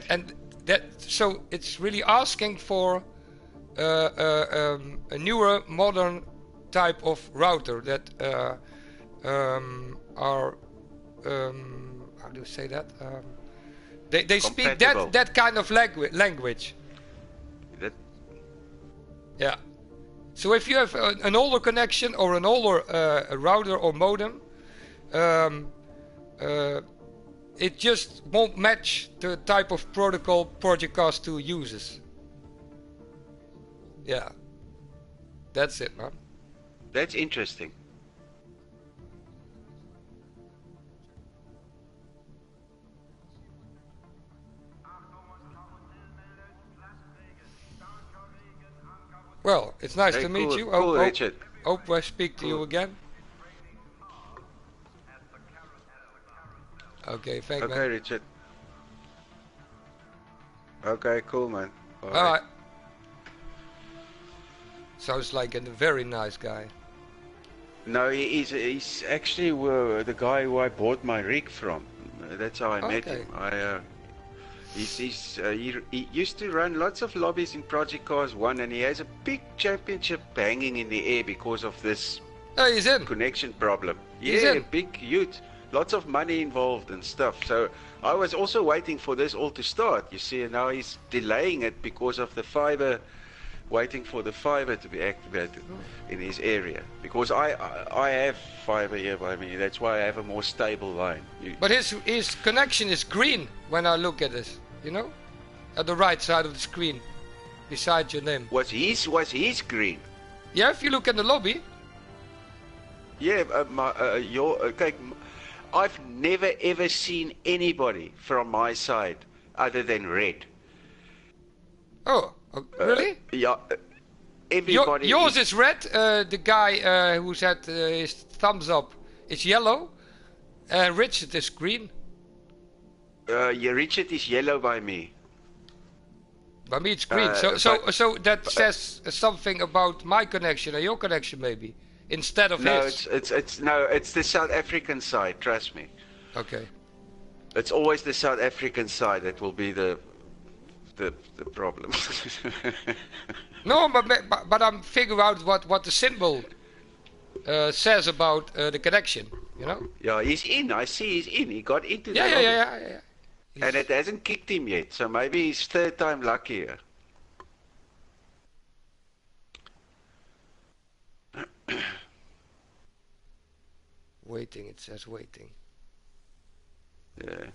And that, so it's really asking for a newer, modern type of router that are how do you say that? They speak that kind of language. Yeah. So if you have an older connection or an older router or modem, it just won't match the type of protocol Project Cars 2 uses. Yeah. That's it, man. That's interesting. Well, it's nice to meet you. Cool, Richard. Hope I speak to you again. Okay, thank you. Okay, man. Richard. Okay, cool, man. All right. Sounds like a very nice guy. No, he's actually the guy who I bought my rig from. That's how I met him. He used to run lots of lobbies in Project Cars 1, and he has a big championship hanging in the air because of this he's in. Connection problem. He's in. Big, huge. Lots of money involved and stuff. So I was also waiting for this all to start, you see, and now he's delaying it because of the fiber, waiting for the fiber to be activated in his area. Because I have fiber here by me, that's why I have a more stable line. But his connection is green when I look at this, you know? At the right side of the screen, beside your name. Was his green? Yeah, if you look at the lobby. Yeah, I've never ever seen anybody from my side other than red. Oh, really? Yeah. Everybody. Yours is red. The guy who's had his thumbs up is yellow. Richard is green. Yeah, Richard is yellow by me. By me it's green. So that says something about my connection or your connection maybe. Instead of his. It's the South African side, trust me. Okay. It's always the South African side that will be the problem. No, but I'm figuring out what the symbol says about the connection, you know? Yeah, he's in. I see he's in. He got into the Yeah. And it hasn't kicked him yet, so maybe he's third time luckier. Waiting, it says waiting. Yeah.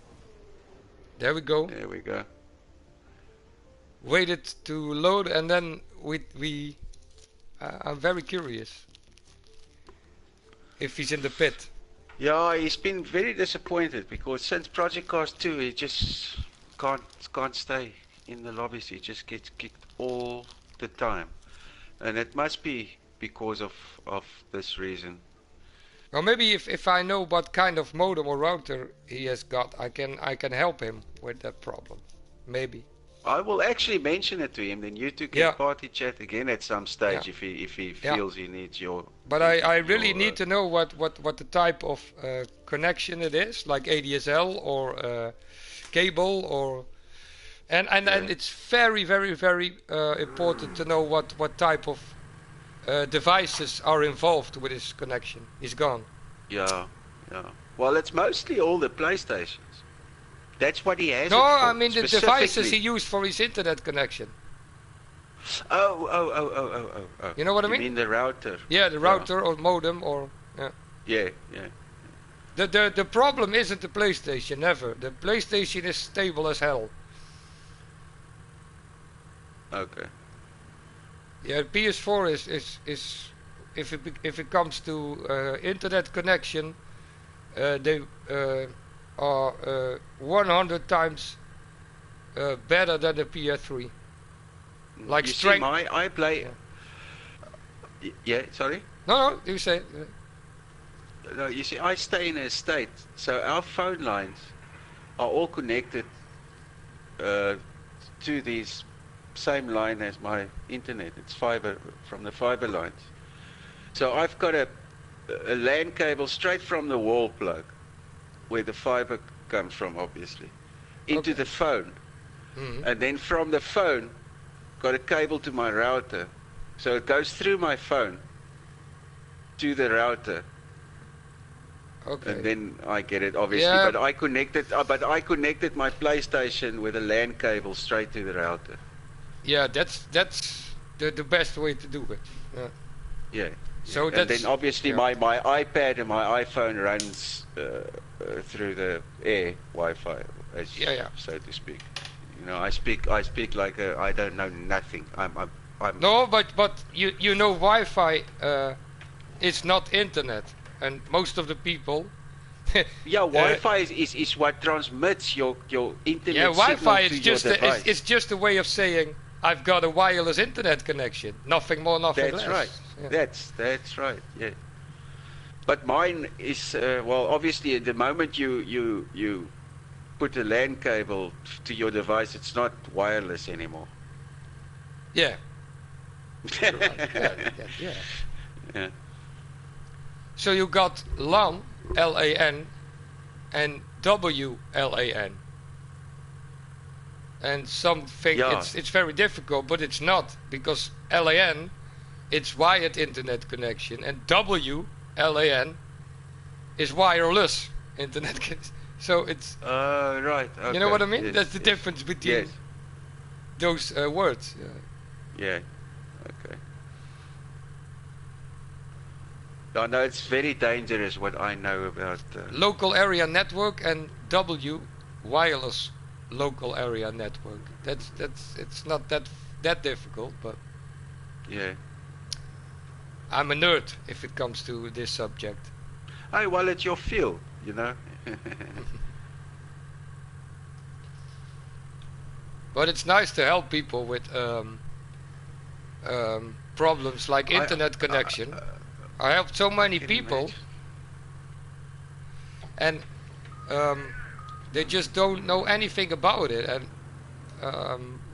There we go. There we go. Waited to load, and then I'm very curious if he's in the pit. Yeah, he's been very disappointed because since Project Cars 2 he just can't stay in the lobbies. He just gets kicked all the time, and it must be because of this reason. Well, maybe if I know what kind of modem or router he has got, I can help him with that problem. Maybe. I will actually mention it to him. Then you two can party chat again at some stage if he feels he needs your. But I really need to know what the type of connection it is, like ADSL or cable or. And it's very important to know what type of devices are involved with this connection. He's gone. Yeah. Well, it's mostly all the PlayStations. That's what he has. No, I mean the devices he used for his internet connection. Oh. You know what I mean? You mean the router? Yeah, the router or modem or Yeah. The problem isn't the PlayStation, never. The PlayStation is stable as hell. Okay. Yeah, PS4 is if it comes to internet connection, they are 100 times better than the PS3. Like you strength. See, I play. Yeah, sorry. No, you say. No, you see, I stay in a state, so our phone lines are all connected to these same line as my internet. It's fiber from the fiber lines. So I've got a LAN cable straight from the wall plug, where the fiber comes from, obviously, into the phone, and then from the phone, got a cable to my router, so it goes through my phone to the router. Okay. And then I get it, obviously. Yeah. But I connected my PlayStation with a LAN cable straight to the router. Yeah, that's the best way to do it. Yeah. So and then obviously my iPad and my iPhone runs through the air Wi-Fi, so to speak. You know, I speak like I don't know nothing. I'm No, but you know Wi-Fi is not internet. And most of the people Wi-Fi is what transmits your internet Wi-Fi signal is just it's just a way of saying I've got a wireless internet connection. Nothing more, nothing less. That's right. Yeah. That's right. Yeah. But mine is well, obviously, the moment you put a LAN cable to your device, it's not wireless anymore. Yeah. Yeah. So you got LAN, LAN, and WLAN. And some think it's very difficult, but it's not, because LAN, it's wired internet connection, and WLAN is wireless internet connection. So it's right. Okay. You know what I mean? That's the difference between those words. Yeah. Okay. I know it's very dangerous what I know about local area network and wireless local area network. That's it's not that difficult, but I'm a nerd if it comes to this subject. Hey, well, it's your field, you know. But it's nice to help people with problems like internet connection. I helped so many people, and they just don't know anything about it. And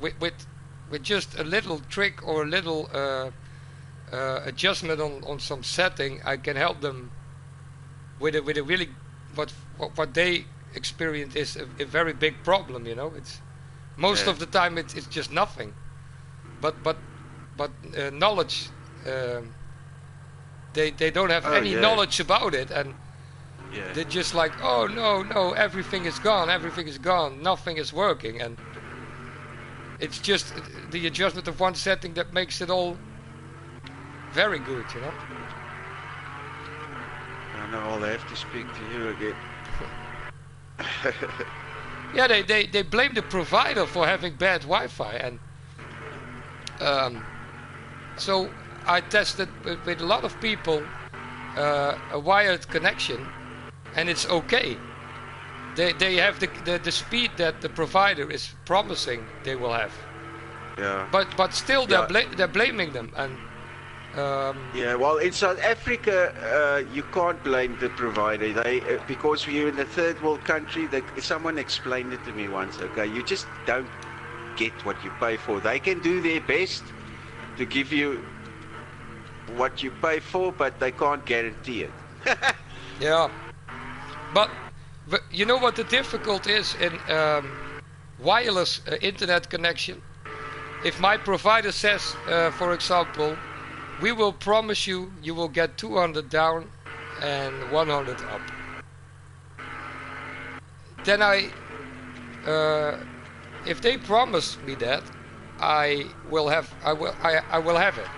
with just a little trick or a little adjustment on some setting, I can help them with a really what they experience is a very big problem. You know, it's most of the time it's just nothing, but knowledge. They don't have any knowledge about it, and they're just like, oh no, everything is gone, nothing is working, and it's just the adjustment of one setting that makes it all very good, you know. I know I'll have to speak to you again. Yeah, they blame the provider for having bad Wi-Fi, and so I tested with a lot of people a wired connection, and it's okay. They have the speed that the provider is promising they will have. Yeah. But still they're blaming them, and well, in South Africa you can't blame the provider. They because we're in a third world country. Someone explained it to me once. Okay, you just don't get what you pay for. They can do their best to give you what you pay for, but they can't guarantee it. Yeah, but you know what the difficulty is in wireless internet connection? If my provider says, for example, we will promise you will get 200 down and 100 up, then if they promise me that, I will have it.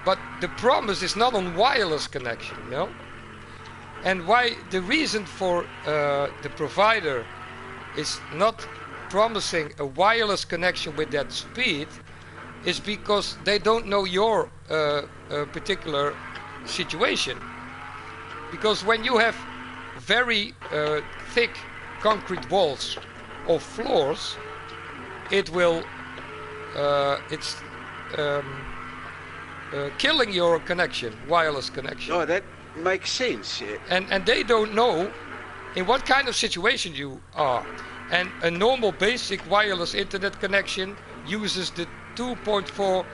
But the promise is not on wireless connection, you know. And why the reason for the provider is not promising a wireless connection with that speed is because they don't know your particular situation. Because when you have very thick concrete walls or floors, it will it's killing your connection, wireless connection. Oh, that makes sense. Yeah. And they don't know in what kind of situation you are. And a normal basic wireless internet connection uses the 2.4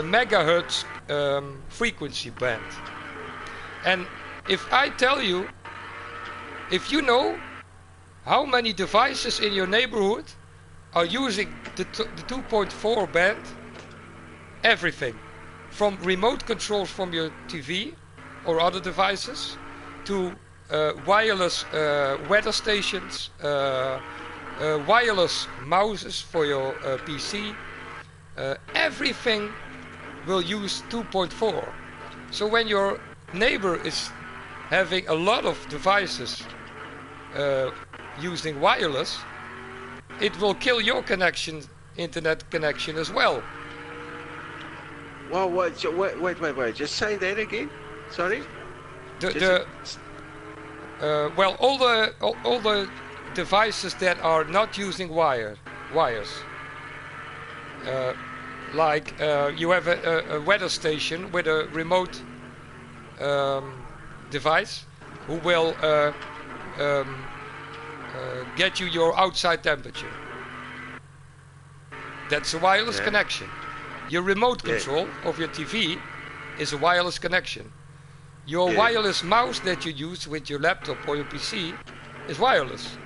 megahertz frequency band. And if I tell you, if you know how many devices in your neighborhood are using the 2.4 band, everything from remote controls from your TV or other devices to wireless weather stations, wireless mouses for your PC, everything will use 2.4. So when your neighbor is having a lot of devices using wireless, it will kill your connection, internet connection as well. Well, wait. Just say that again. Sorry. Well, all the devices that are not using wires, like you have a weather station with a remote device who will get you your outside temperature. That's a wireless connection. Your remote control of your TV is a wireless connection. Your wireless mouse that you use with your laptop or your PC is wireless.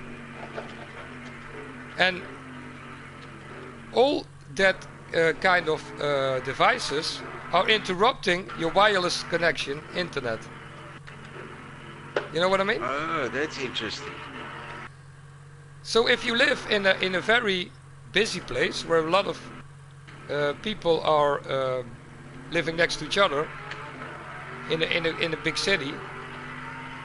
And all that kind of devices are interrupting your wireless connection, internet. You know what I mean? Oh, that's interesting. So if you live in a very busy place where a lot of people are living next to each other in a big city,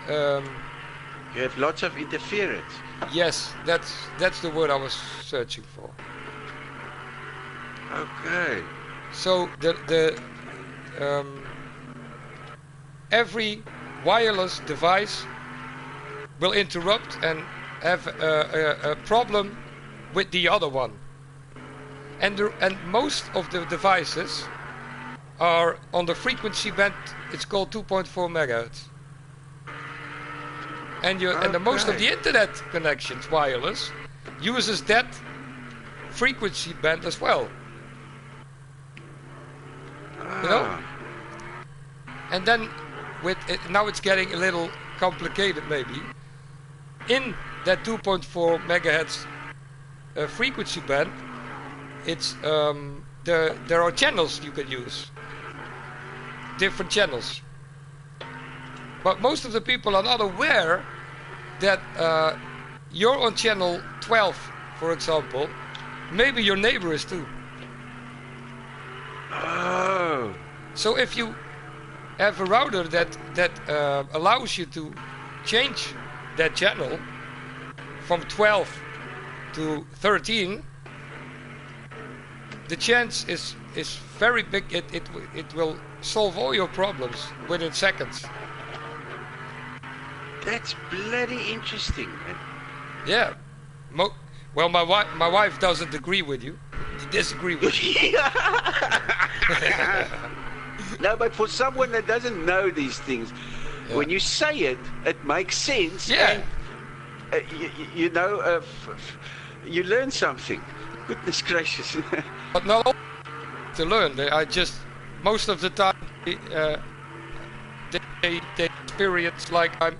you have lots of interference. Yes, that's the word I was searching for. Okay. So the every wireless device will interrupt and have a problem with the other one. And most of the devices are on the frequency band. It's called 2.4 megahertz. And the most of the internet connections, wireless, uses that frequency band as well. You know? And then with it, now it's getting a little complicated maybe. In that 2.4 megahertz frequency band, it's there are channels you can use, different channels. But most of the people are not aware that you're on channel 12, for example. Maybe your neighbor is too. Oh. So if you have a router that allows you to change that channel from 12 to 13, the chance is very big. It will solve all your problems within seconds. That's bloody interesting, man. Yeah. Well, my wife doesn't agree with you. She disagrees with you. No, but for someone that doesn't know these things, when you say it, it makes sense. Yeah. And, you know, you learn something. Goodness gracious. But not all to learn. I just most of the time they experience like I'm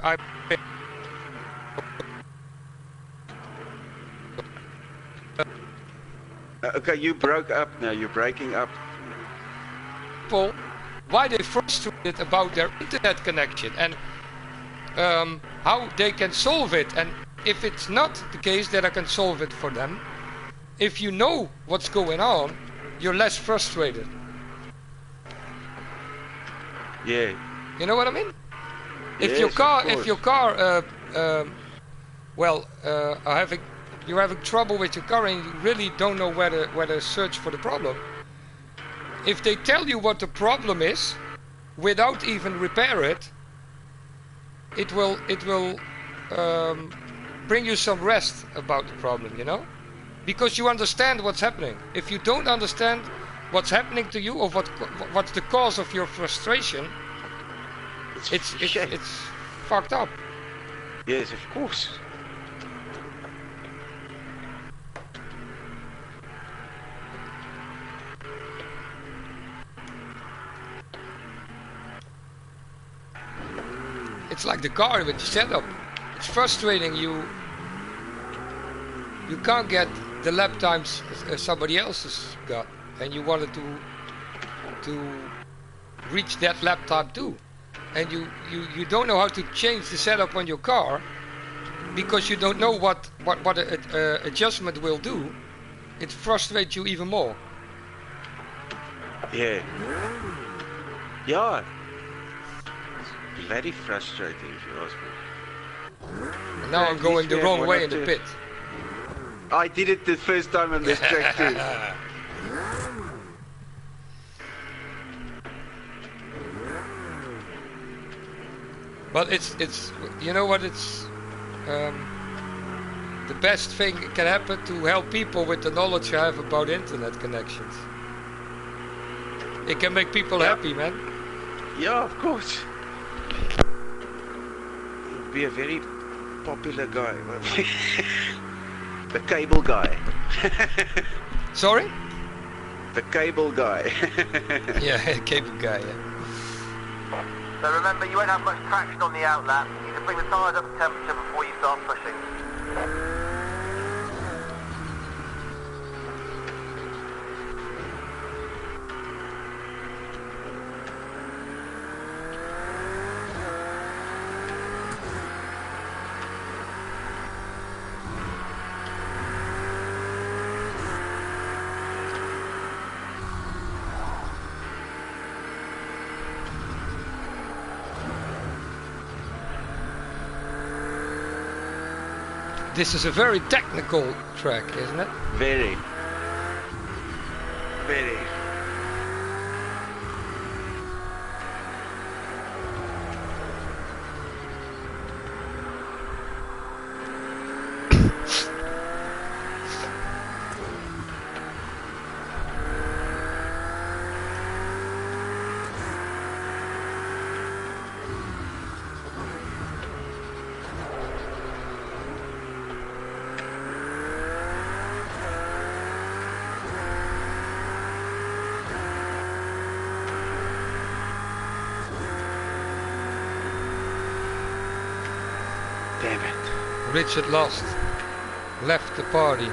okay, you broke up now. You're breaking up. people why they're frustrated about their internet connection and how they can solve it, and if it's not the case that I can solve it for them, if you know what's going on, you're less frustrated. Yeah. You know what I mean? If Yes, your car, of course. if your car, you're having trouble with your car and you really don't know where to search for the problem. If they tell you what the problem is, without even repair it, it will bring you some rest about the problem, you know, because you understand what's happening. If you don't understand what's happening to you or what's the cause of your frustration, it's fucked up. Yes, of course. It's like the car with the setup. It's frustrating. You can't get the lap times somebody else has got, and you wanted to reach that lap time too, and you don't know how to change the setup on your car because you don't know what adjustment will do. It frustrates you even more. Yeah. Yeah. It's very frustrating if you ask me. And now I'm going the wrong way in the pit. I did it the first time on this track too. But it's you know what, it's the best thing can happen to help people with the knowledge you have about internet connections. It can make people happy, man. Yeah, of course. You'll be a very popular guy. The cable guy. Sorry? The cable guy. Yeah, cable guy, yeah. So remember, you won't have much traction on the outlap. You can bring the tyres up to temperature before you start pushing. This is a very technical track, isn't it? Very. Very. Damn it. Richard lost. Left the party.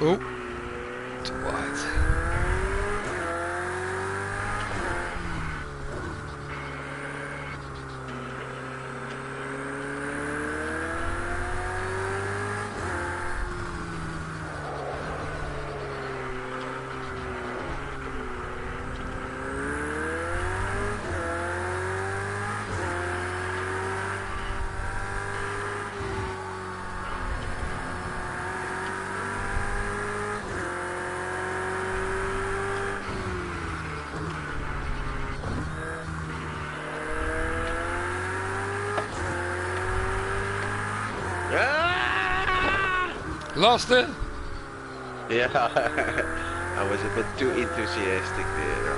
Oh. Too wide. Lost it? Yeah. I was a bit too enthusiastic there.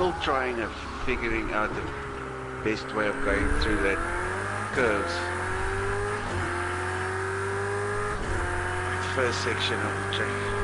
still trying of figuring out the best way of going through that curves. First section of the track.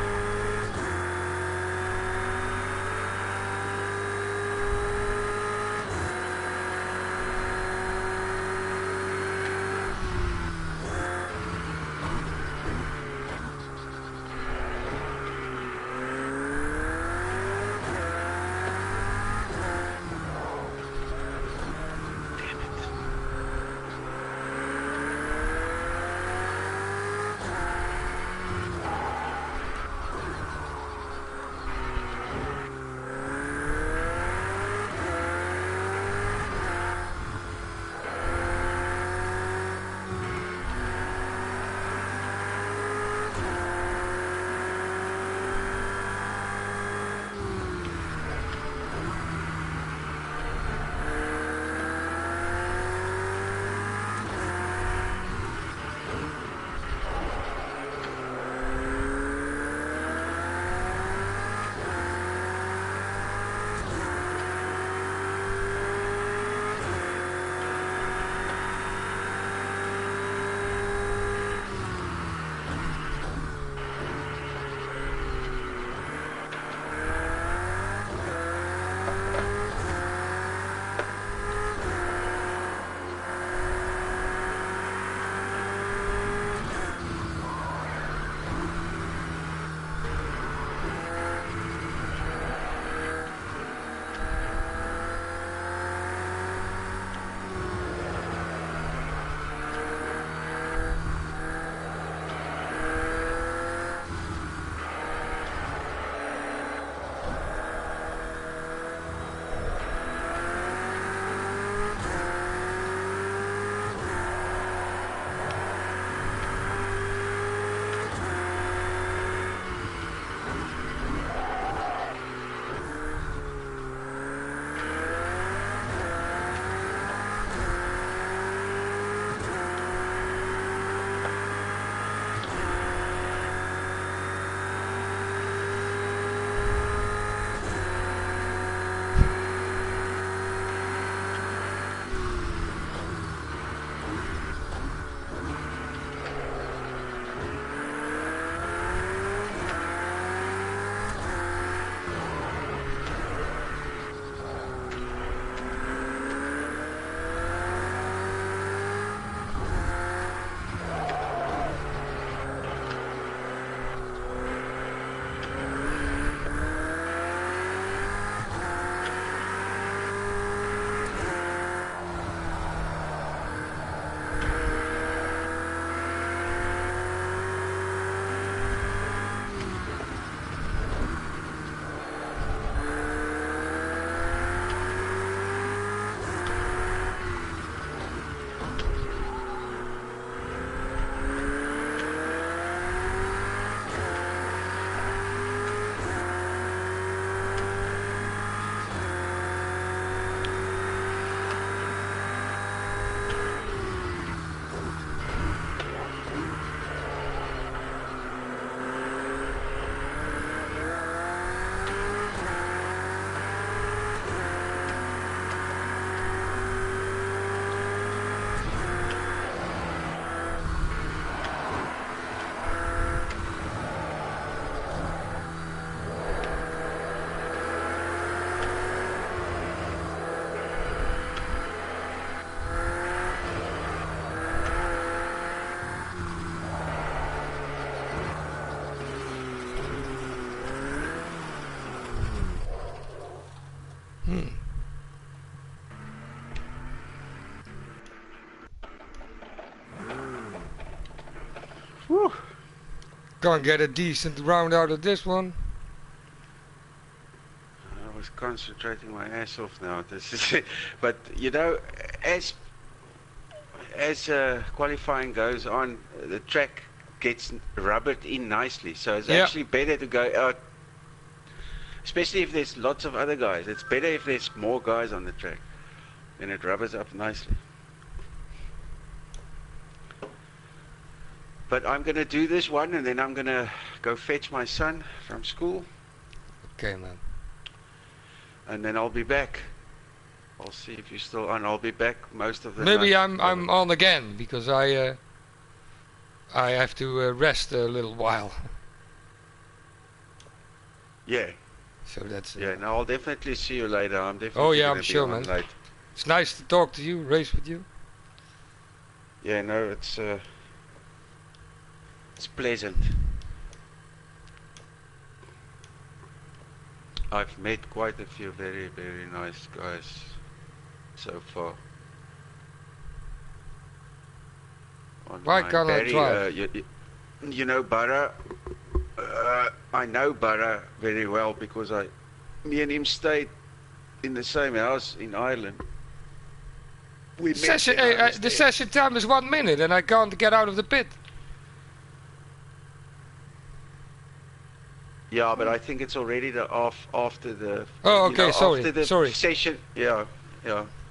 Whew. Can't get a decent round out of this one. I was concentrating my ass off now. This is it. But you know, as qualifying goes on, the track gets rubbered in nicely. So it's actually better to go out, especially if there's lots of other guys. It's better if there's more guys on the track, then it rubbers up nicely. But I'm going to do this one, and then I'm going to go fetch my son from school. Okay, man. and then I'll be back. I'll see if you're still on. I'll be back most of the Maybe night. I'm on again because I have to rest a little while. Yeah. So that's. Yeah. No, I'll definitely see you later. I'm definitely. I'm gonna sure, be on man. late. It's nice to talk to you, race with you. Yeah. No, it's pleasant. I've met quite a few very, very nice guys so far. Why Online. can't I Barry, drive? you know Barra? I know Barra very well because me and him stayed in the same house in Ireland. We met Session, when I was the there. session time is 1 minute and I can't get out of the pit. Yeah, but I think it's already after the. Oh, okay. Sorry. After the Sorry. session. Yeah.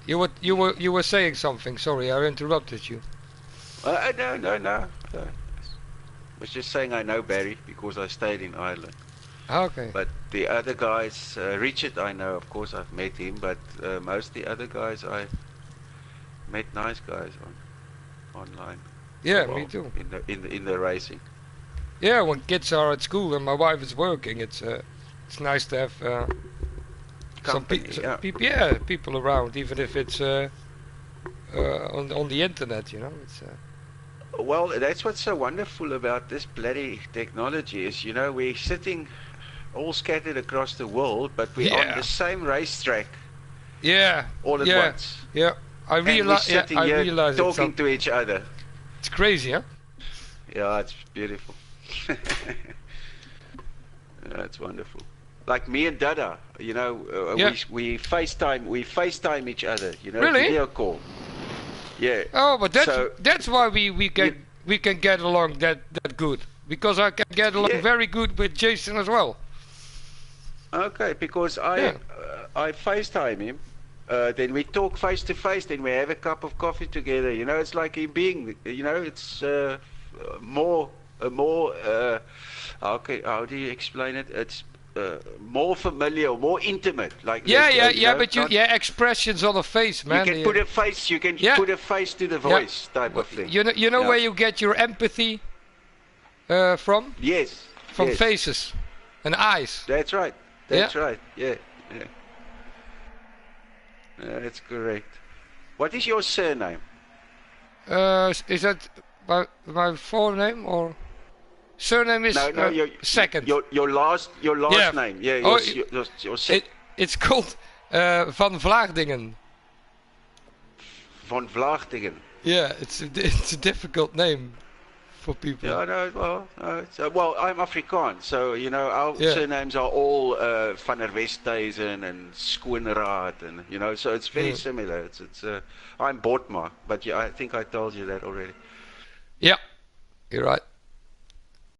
You were saying something. Sorry, I interrupted you. No. I was just saying I know Barry because I stayed in Ireland. Okay. But the other guys, Richard, I know, of course, I've met him. But most of the other guys, I met nice guys online. Yeah, me too. In the racing. Yeah, when kids are at school and my wife is working, it's nice to have Company, people around, even if it's on the internet, you know. It's. Well, that's what's so wonderful about this bloody technology is, we're sitting all scattered across the world, but we're on the same racetrack. Yeah. All at once. Yeah. I realize. And we're sitting here talking to each other. It's crazy, huh? Yeah, it's beautiful. That's wonderful. Like me and Dada, we FaceTime each other, really? Video call. Yeah. Oh, but that's why we can get along that good, because I can get along very good with Jason as well. Okay, because I FaceTime him, then we talk face to face, then we have a cup of coffee together. It's like him being, it's more how do you explain it? It's more familiar, more intimate, like expressions on the face, man. You can put a face. You can put a face to the voice, type of thing. You know where you get your empathy from? Yes. From faces and eyes. That's right. That's right. Yeah. That's correct. What is your surname? Is that my forename or? Surname is your second. Your last name. Yeah. Your second. It's called Van Vlaardingen. Van Vlaardingen. Yeah, it's a difficult name for people. Yeah, no. Well, I'm Afrikaans, so our surnames are all Van der Westhuizen and Skoenraad, and so it's very similar. It's I'm Botma, but I think I told you that already. Yeah, you're right.